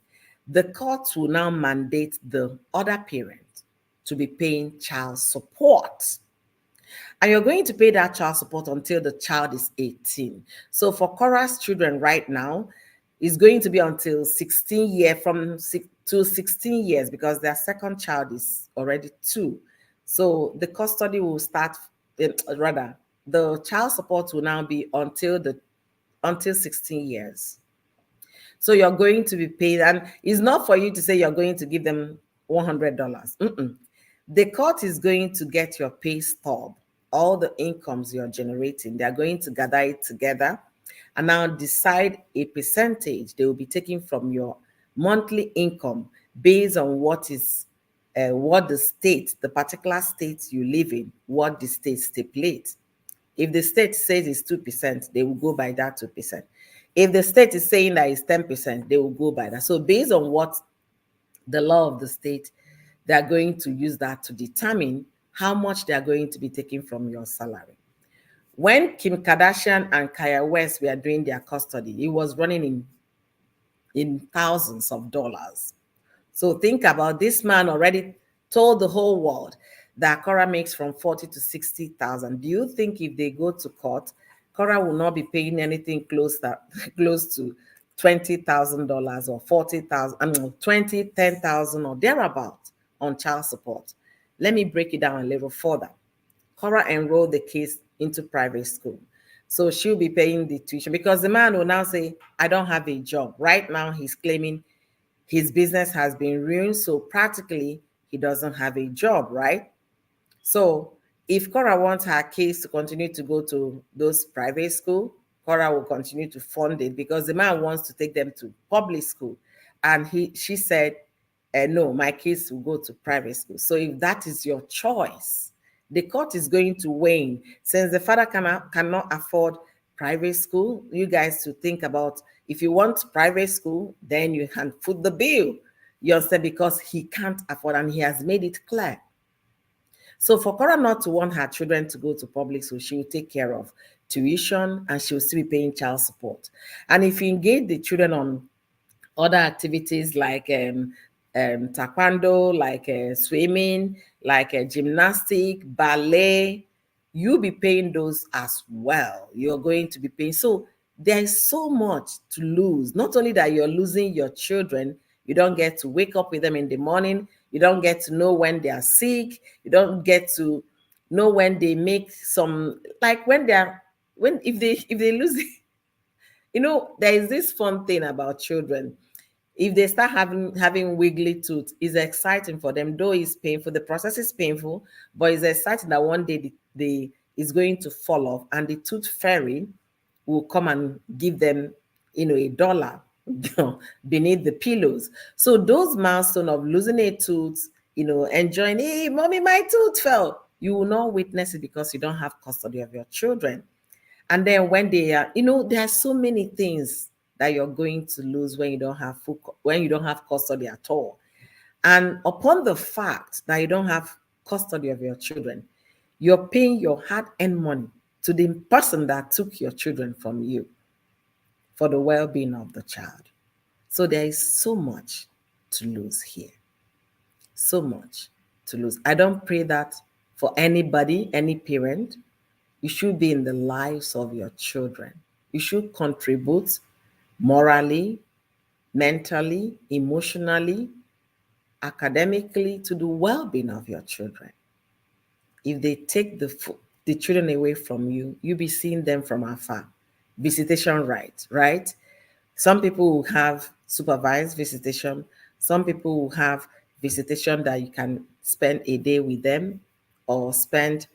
the court will now mandate the other parent to be paying child support. And you're going to pay that child support until the child is 18. So for Korra's children right now, it's going to be until 16 years, from 6 to 16 years, because their second child is already 2. So the custody will start, rather, the child support will now be until 16 years. So you're going to be paid, and it's not for you to say you're going to give them $100. The court is going to get your pay stub, all the incomes you're generating. They're going to gather it together and now decide a percentage they will be taking from your monthly income based on what the state, the particular state you live in, what the state stipulates. If the state says it's 2%, they will go by that 2%. If the state is saying that it's 10%, they will go by that. So based on what the law of the state, they are going to use that to determine how much they are going to be taking from your salary. When Kim Kardashian and Kanye West were doing their custody, it was running in thousands of dollars. So think about, this man already told the whole world that Korra makes from 40 to 60,000. Do you think if they go to court, Korra will not be paying anything close to $20,000 or 40,000, I mean 20, 10,000 or thereabout on child support? Let me break it down a little further. Korra enrolled the kids into private school. So she'll be paying the tuition because the man will now say, I don't have a job. Right now, he's claiming his business has been ruined. So practically, he doesn't have a job, right? So if Korra wants her kids to continue to go to those private school, Korra will continue to fund it because the man wants to take them to public school. And she said, no, my kids will go to private school. So if that is your choice, the court is going to weigh, since the father cannot afford private school, you guys to think about, if you want private school, then you can foot the bill. You understand? Because he can't afford, and he has made it clear. So for Korra not to want her children to go to public school, she will take care of tuition and she will still be paying child support. And if you engage the children on other activities like taekwondo, like swimming, like gymnastic, ballet, you'll be paying those as well. You're going to be paying. So there is so much to lose. Not only that you're losing your children, you don't get to wake up with them in the morning. You don't get to know when they are sick. You don't get to know when they make some, like when they're, when if they lose, there is this fun thing about children. If they start having wiggly tooth, it's exciting for them, though it's painful. The process is painful, but it's exciting that one day the is going to fall off and the tooth fairy will come and give them $1 beneath the pillows. So those milestones of losing a tooth, enjoying, hey mommy, my tooth fell, you will not witness it because you don't have custody of your children. And then when they are, there are so many things that you're going to lose when you don't have when you don't have custody at all. And upon the fact that you don't have custody of your children, you're paying your hard-earned money to the person that took your children from you for the well-being of the child. So there is so much to lose here. So much to lose. I don't pray that for anybody, any parent. You should be in the lives of your children. You should contribute morally, mentally, emotionally, academically to the well-being of your children. If they take the children away from you, you'll be seeing them from afar. Visitation rights, right? Some people will have supervised visitation. Some people will have visitation that you can spend a day with them or spend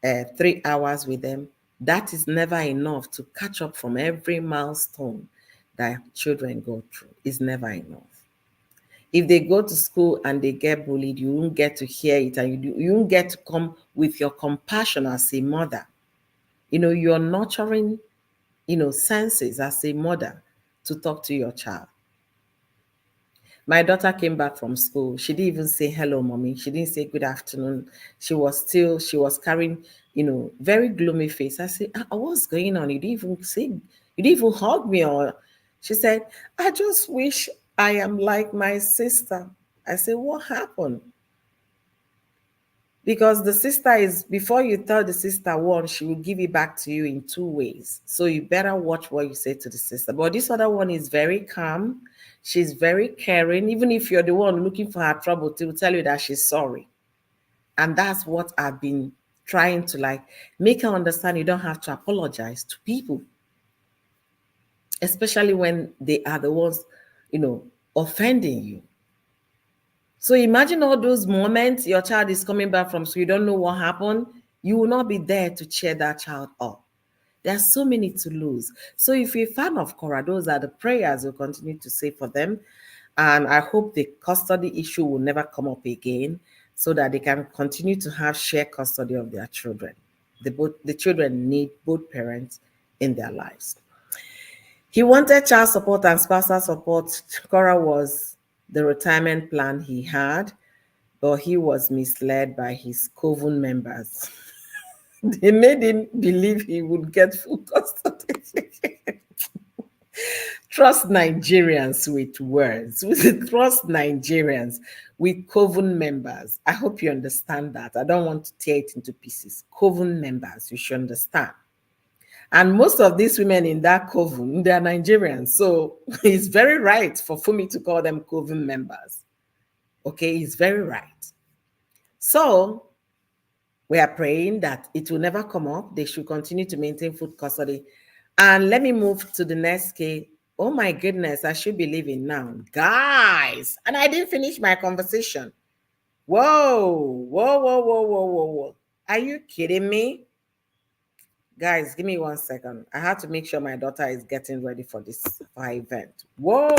3 hours with them. That is never enough to catch up from every milestone that children go through. It's never enough. If they go to school and they get bullied, you won't get to hear it, and you won't get to come with your compassion as a mother. You're nurturing, senses as a mother to talk to your child. My daughter came back from school. She didn't even say hello, mommy. She didn't say good afternoon. She was carrying, very gloomy face. I said, what's going on? You didn't even hug me. Or she said, I just wish I am like my sister. I said, what happened? Because the sister is, before you tell the sister one, she will give it back to you in two ways. So you better watch what you say to the sister. But this other one is very calm. She's very caring. Even if you're the one looking for her trouble, she will tell you that she's sorry. And that's what I've been trying to make her understand. You don't have to apologize to people, especially when they are the ones, offending you. So imagine all those moments your child is coming back from school, you don't know what happened. You will not be there to cheer that child up. There are so many to lose. So if you're a fan of Korra, those are the prayers we'll continue to say for them. And I hope the custody issue will never come up again so that they can continue to have shared custody of their children. The children need both parents in their lives. He wanted child support and spousal support. Korra was the retirement plan he had, but he was misled by his coven members. They made him believe he would get full custody. Trust Nigerians with words. Trust Nigerians with coven members. I hope you understand that. I don't want to tear it into pieces. Coven members, you should understand. And most of these women in that coven, they are Nigerians. So it's very right for Fumi to call them coven members. Okay, it's very right. So we are praying that it will never come up. They should continue to maintain full custody. And let me move to the next case. Oh my goodness, I should be leaving now. Guys, and I didn't finish my conversation. Whoa, whoa, whoa, whoa, whoa, whoa, whoa. Are you kidding me? Guys, give me 1 second. I have to make sure my daughter is getting ready for this event. Whoa.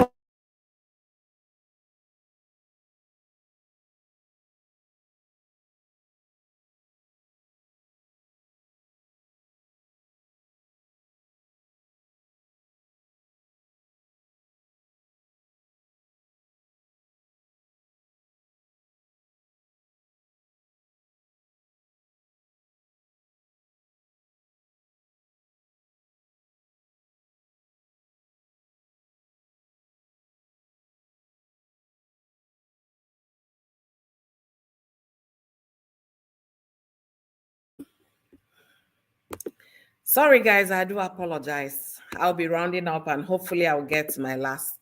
Sorry, guys, I do apologize. I'll be rounding up and hopefully I'll get to my last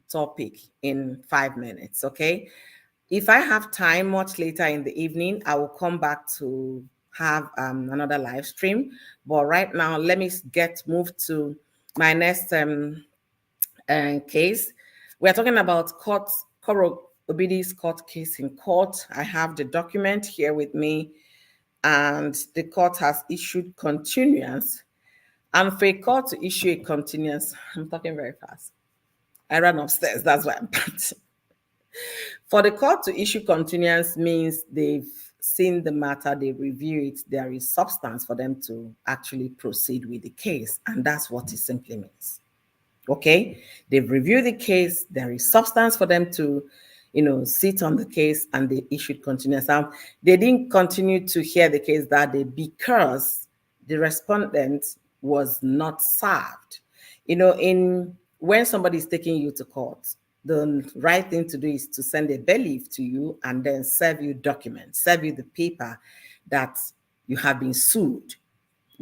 topic in 5 minutes, okay? If I have time much later in the evening, I will come back to have another live stream. But right now, let me move to my next case. We're talking about Korra Obidi's court case in court. I have the document here with me, and the court has issued continuance. And for a court to issue a continuance, I'm talking very fast. I ran upstairs, that's why I'm panting. For the court to issue continuance means they've seen the matter, they review it, there is substance for them to actually proceed with the case. And that's what it simply means. Okay, they've reviewed the case, there is substance for them to sit on the case, and they issued continuance. They didn't continue to hear the case that day because the respondent was not served. In when somebody is taking you to court, the right thing to do is to send a bailiff to you and then serve you documents, serve you the paper that you have been sued.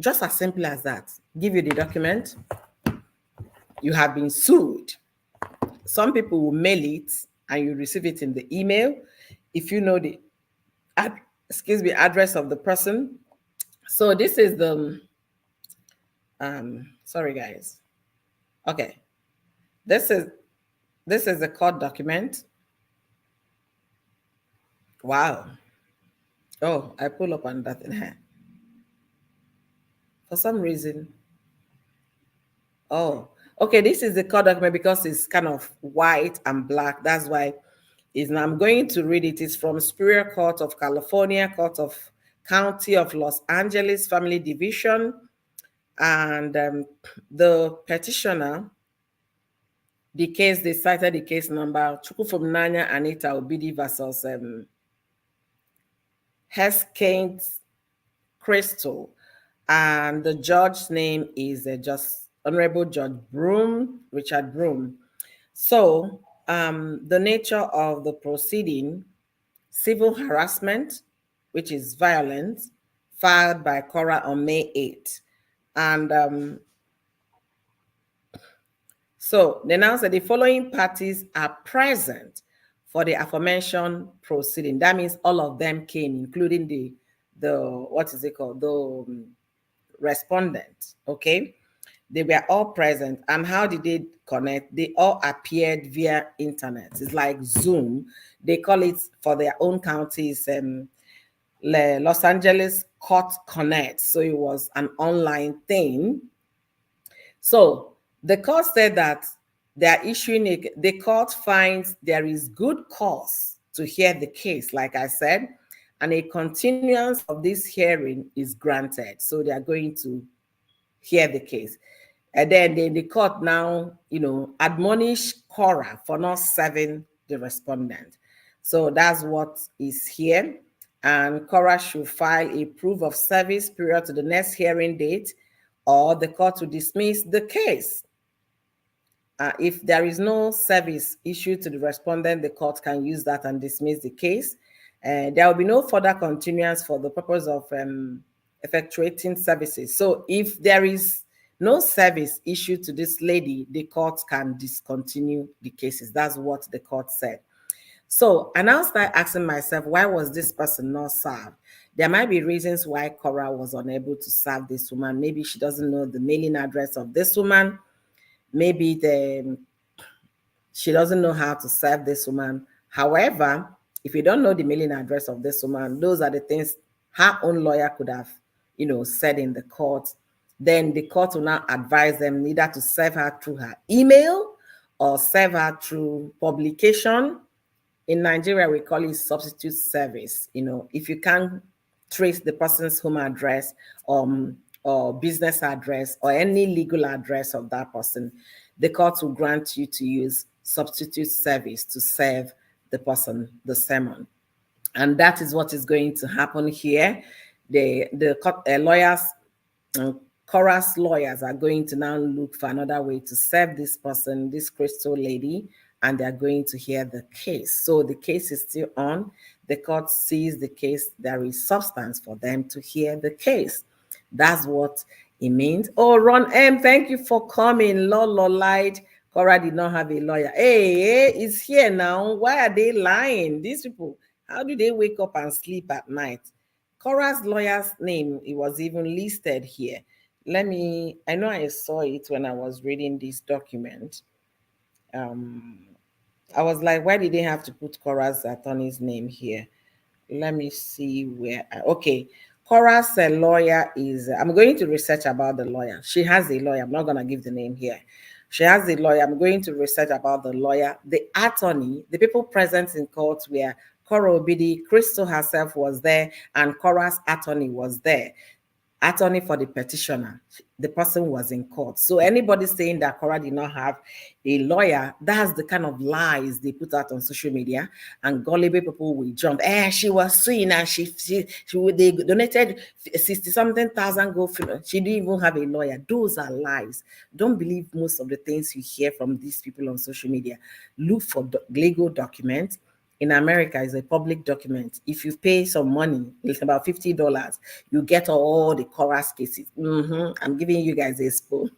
Just as simple as that. Give you the document, you have been sued. Some people will mail it and you receive it in the email. If you know the address of the person. So this is the sorry guys. Okay. This is the court document. Wow. Oh, I pull up on that in here. For some reason. Oh, okay. This is the court document because it's kind of white and black. That's why now I'm going to read it. It's from Superior Court of California, Court of County of Los Angeles, Family Division. And the petitioner, the case, they cited the case number Chukwufemnanya Anita Obidi versus Heskate Crystal. And the judge's name is just Honorable Judge Broom, Richard Broom. So the nature of the proceeding, civil harassment, which is violence, filed by Korra on May 8th. And so they now said the following parties are present for the aforementioned proceeding. That means all of them came, including the what is it called? The respondent. Okay. They were all present. And how did they connect? They all appeared via internet. It's like Zoom. They call it for their own counties, Los Angeles Court Connect. So it was an online thing. So the court said that they are the court finds there is good cause to hear the case, like I said, and a continuance of this hearing is granted. So they are going to hear the case. And then the court now, admonish Korra for not serving the respondent. So that's what is here. And Korra should file a proof of service period to the next hearing date, or the court will dismiss the case. If there is no service issued to the respondent, the court can use that and dismiss the case. There will be no further continuance for the purpose of effectuating services. So if there is no service issued to this lady, the court can discontinue the cases. That's what the court said. So I now start asking myself, why was this person not served? There might be reasons why Korra was unable to serve this woman. Maybe she doesn't know the mailing address of this woman. Maybe she doesn't know how to serve this woman. However, if you don't know the mailing address of this woman, those are the things her own lawyer could have, said in the court. Then the court will now advise them either to serve her through her email or serve her through publication. In Nigeria, we call it substitute service. If you can't trace the person's home address or business address or any legal address of that person, the court will grant you to use substitute service to serve the person the sermon. And that is what is going to happen here. The lawyers, Korra's lawyers are going to now look for another way to serve this person, this Crystal lady, and they're going to hear the case. So the case is still on. The court sees the case. There is substance for them to hear the case. That's what it means. Oh, Ron M., thank you for coming. Lolo lied. Korra did not have a lawyer. Hey, it's here now. Why are they lying? These people, how do they wake up and sleep at night? Korra's lawyer's name, it was even listed here. I know I saw it when I was reading this document. I was like, why did they have to put Korra's attorney's name here? Let me see where. Okay. Korra's lawyer is, I'm going to research about the lawyer. She has a lawyer. I'm not going to give the name here. She has a lawyer. I'm going to research about the lawyer. The attorney, the people present in court were Korra Obidi, Crystal herself was there, and Korra's attorney was there. Attorney for the petitioner, the person was in court. So anybody saying that Korra did not have a lawyer, that's the kind of lies they put out on social media, and gullible people will jump. She was suing and they donated 60-something thousand gold. She didn't even have a lawyer. Those are lies. Don't believe most of the things you hear from these people on social media. Look for legal documents. In America, is a public document. If you pay some money, it's about $50, you get all the Korra's cases. I'm giving you guys a spoon.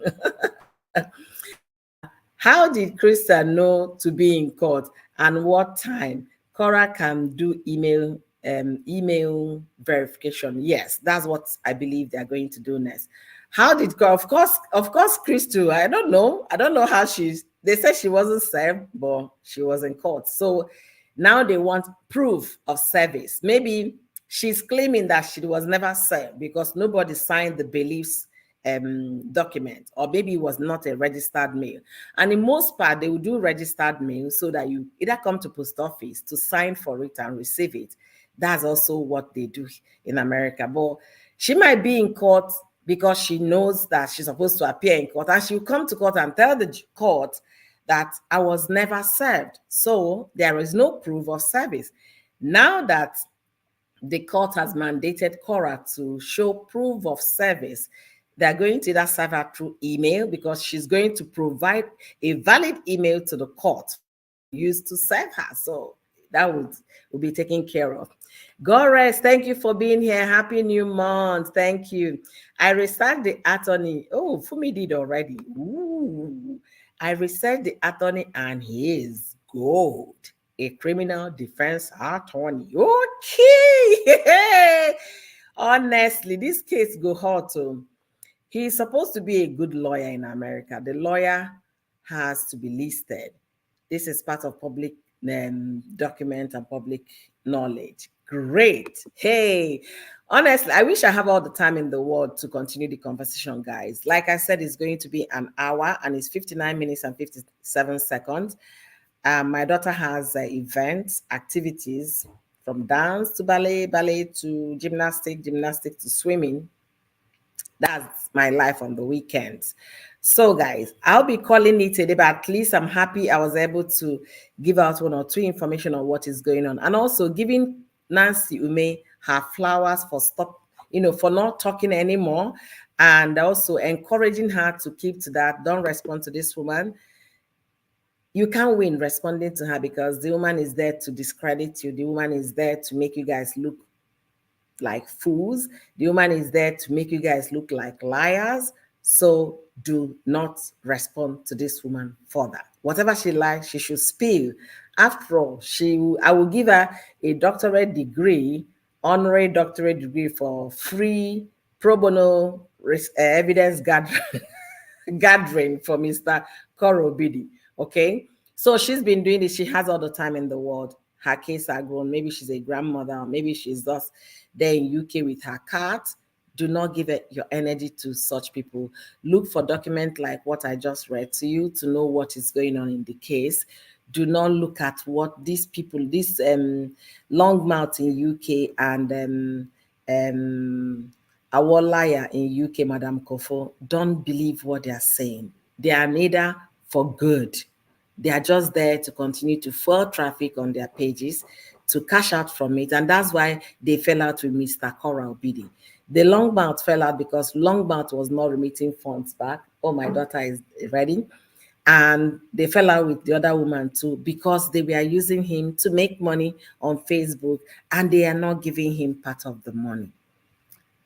How did Krista know to be in court and what time? Korra can do email verification. Yes, that's what I believe they're going to do next. How did of course, Crystal, I don't know how they said she wasn't served, but she was in court. So now they want proof of service. Maybe she's claiming that she was never served because nobody signed the beliefs document, or maybe it was not a registered mail. And in most part, they will do registered mail so that you either come to post office to sign for it and receive it. That's also what they do in America. But she might be in court because she knows that she's supposed to appear in court, and she'll come to court and tell the court that I was never served. So there is no proof of service. Now that the court has mandated Korra to show proof of service, they're going to either serve her through email, because she's going to provide a valid email to the court used to serve her. So that will be taken care of. Gores, thank you for being here. Happy new month. Thank you. I researched the attorney. Oh, Fumi did already. Ooh. I researched the attorney and he is gold. A criminal defense attorney. Okay. Honestly, this case go hot. He's supposed to be a good lawyer in America. The lawyer has to be listed. This is part of public document and public knowledge. Great. Hey, honestly, I wish I have all the time in the world to continue the conversation, guys. Like I said, it's going to be an hour and it's 59 minutes and 57 seconds. My daughter has events, activities from dance to ballet, ballet to gymnastics, gymnastics to swimming. That's my life on the weekends. So, guys, I'll be calling it a day, but at least I'm happy I was able to give out one or two information on what is going on, and also giving Nancy Umeh her flowers for stop, for not talking anymore, and also encouraging her to keep to that. Don't respond to this woman. You can't win responding to her because the woman is there to discredit you. The woman is there to make you guys look like fools. The woman is there to make you guys look like liars. So do not respond to this woman further. Whatever she likes, she should spill. After all, I will give her a doctorate degree, honorary doctorate degree for free pro bono evidence gathering for Mr. Korra Obidi. Okay. So she's been doing this. She has all the time in the world. Her kids are grown. Maybe she's a grandmother. Maybe she's just there in UK with her cat. Do not give it your energy to such people. Look for documents like what I just read to you to know what is going on in the case. Do not look at what these people, this long mouth in UK and our liar in UK, Madam Kofo, don't believe what they are saying. They are neither for good. They are just there to continue to fuel traffic on their pages, to cash out from it. And that's why they fell out with Mr. Korra Obidi. The Longmouth fell out because Longmouth was not remitting funds back. Oh, my daughter is ready. And they fell out with the other woman too because they were using him to make money on Facebook and they are not giving him part of the money.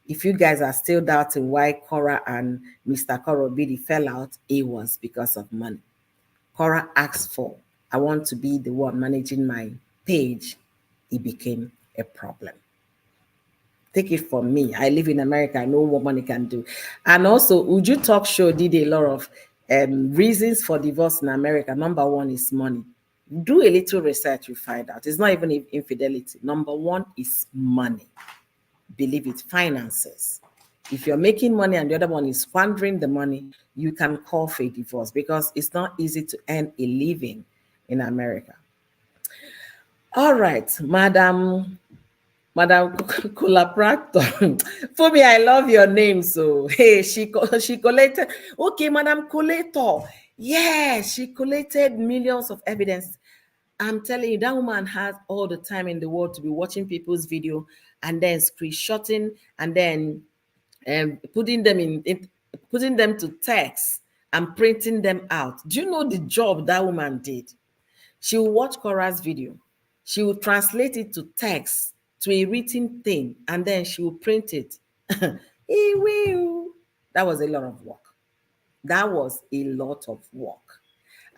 If you guys are still doubting why Korra and Mr. Korra Obidi fell out, it was because of money. Korra asked for, I want to be the one managing my page. It became a problem. Take it from me. I live in America. I know what money can do. And also, Uju Talk Show did a lot of reasons for divorce in America. Number one is money. Do a little research, you find out. It's not even infidelity. Number one is money. Believe it, finances. If you're making money and the other one is squandering the money, you can call for a divorce because it's not easy to earn a living in America. All right, Madam Collaborator. For me, I love your name. So, hey, she collected. Okay, Madam Collator. Yeah, she collected millions of evidence. I'm telling you, that woman has all the time in the world to be watching people's video and then screenshotting and then putting them to text and printing them out. Do you know the job that woman did? She will watch Korra's video. She will translate it to text, to a written thing, and then she will print it. He will. That was a lot of work. That was a lot of work.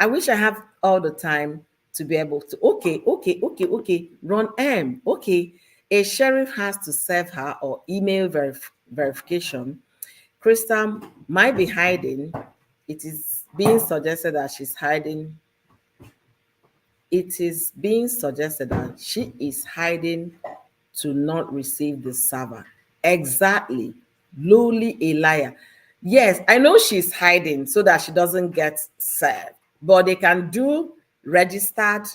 I wish I have all the time to be able to, okay, run M. Okay, a sheriff has to serve her or email verification. Krista might be hiding. It is being suggested that she's hiding. It is being suggested that she is hiding to not receive the server. Exactly. Lowly a liar. Yes, I know she's hiding so that she doesn't get served, but they can do registered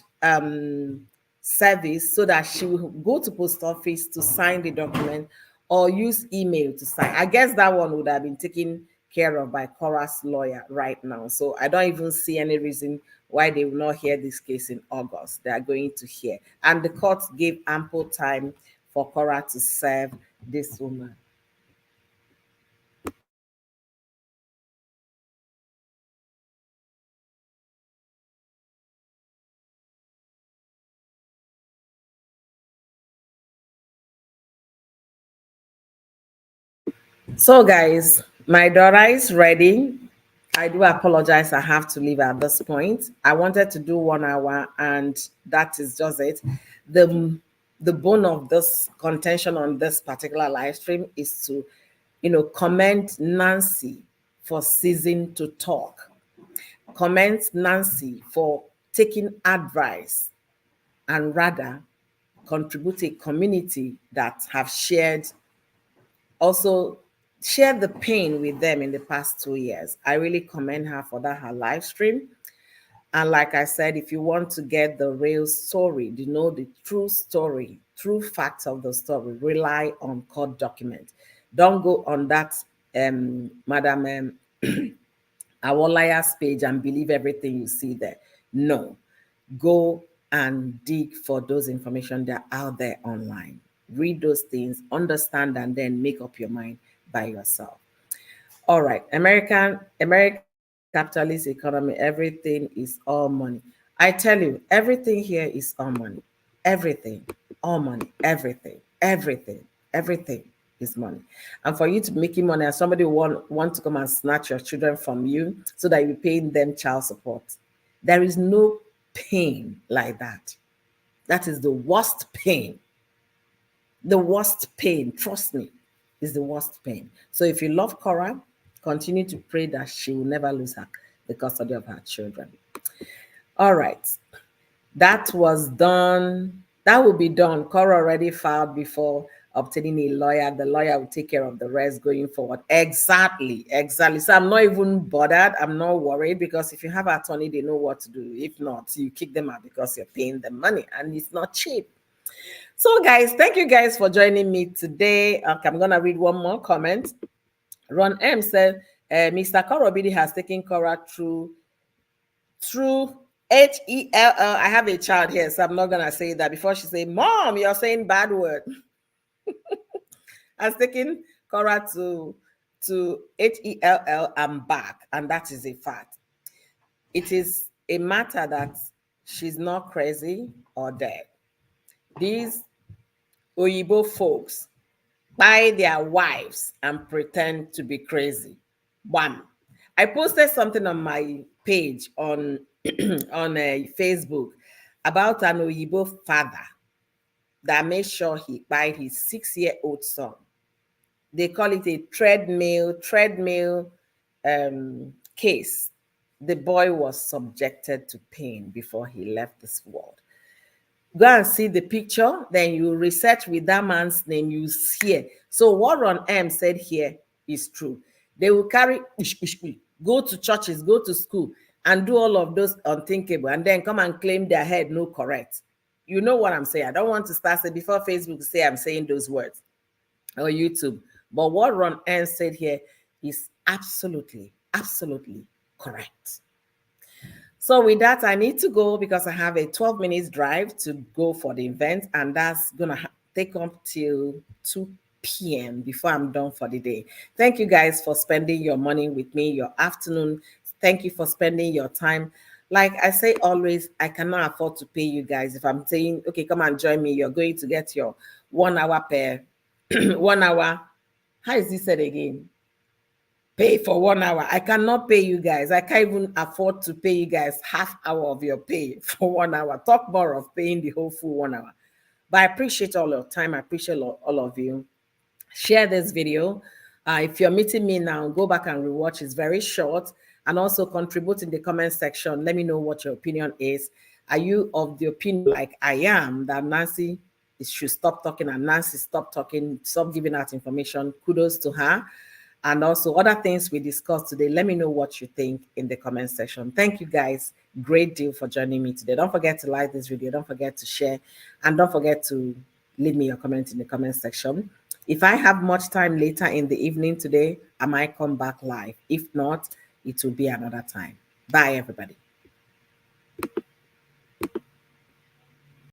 service so that she will go to post office to sign the document or use email to sign. I guess that one would have been taken care of by Korra's lawyer right now. So I don't even see any reason why they will not hear this case in August. They are going to hear. And the court gave ample time for Korra to serve this woman. So, guys, my daughter is ready. I do apologize. I have to leave at this point. I wanted to do 1 hour, and that is just it. The bone of this contention on this particular live stream is to Comment Nancy for ceasing to talk. Comment Nancy for taking advice and rather contribute a community that have also shared the pain with them in the past 2 years. I really commend her for that, her live stream. And like I said, if you want to get the real story, the true story, true facts of the story, rely on court document. Don't go on that Madam our lawyer's page and believe everything you see there. No, go and dig for those information that are out there online. Read those things, understand, and then make up your mind by yourself. All right, American capitalist economy, everything is all money. I tell you, everything here is all money. Everything, all money, everything is money. And for you to be making money and somebody want to come and snatch your children from you so that you're paying them child support, there is no pain like that. That is the worst pain. The worst pain, trust me, is the worst pain. So if you love Korra, continue to pray that she will never lose the custody of her children. All right. That was done. That will be done. Korra already filed before obtaining a lawyer. The lawyer will take care of the rest going forward. Exactly. So I'm not even bothered. I'm not worried because if you have an attorney, they know what to do. If not, you kick them out because you're paying them money and it's not cheap. So guys, thank you guys for joining me today. Okay, I'm going to read one more comment. Ron M said, Mr. Korra Obidi has taken Korra through Hell. I have a child here, so I'm not going to say that before she say, Mom, you're saying bad word. Has taken Korra to Hell and back, and that is a fact. It is a matter that she's not crazy or dead. These Oyibo folks buy their wives and pretend to be crazy. One, I posted something on my page on on Facebook about an Oyibo father that made sure he buy his 6-year-old son. They call it a treadmill case. The boy was subjected to pain before he left this world. Go and see the picture, then you research with that man's name, you see. So what Ron M said here is true. They will carry, go to churches, go to school, and do all of those unthinkable, and then come and claim their head no correct. You know what I'm saying? I don't want to start saying before Facebook say I'm saying those words or YouTube. But what Ron M said here is absolutely correct. So with that, I need to go because I have a 12 minutes drive to go for the event, and that's going to take up till 2 p.m. before I'm done for the day. Thank you guys for spending your morning with me, your afternoon. Thank you for spending your time. Like I say always, I cannot afford to pay you guys. If I'm saying, okay, come and join me, you're going to get your 1 hour per 1 hour. How is this said again? Pay for 1 hour. I cannot pay you guys. I can't even afford to pay you guys half hour of your pay for 1 hour. Talk more of paying the whole full 1 hour. But I appreciate all your time. I appreciate all of you. Share this video. If you're meeting me now, go back and rewatch. It's very short. And also contribute in the comment section. Let me know what your opinion is. Are you of the opinion like I am that Nancy should stop talking and Nancy stop talking, stop giving out information? Kudos to her. And also other things we discussed today. Let me know what you think in the comment section. Thank you guys. Great deal for joining me today. Don't forget to like this video. Don't forget to share. And don't forget to leave me your comment in the comment section. If I have much time later in the evening today, I might come back live. If not, it will be another time. Bye, everybody.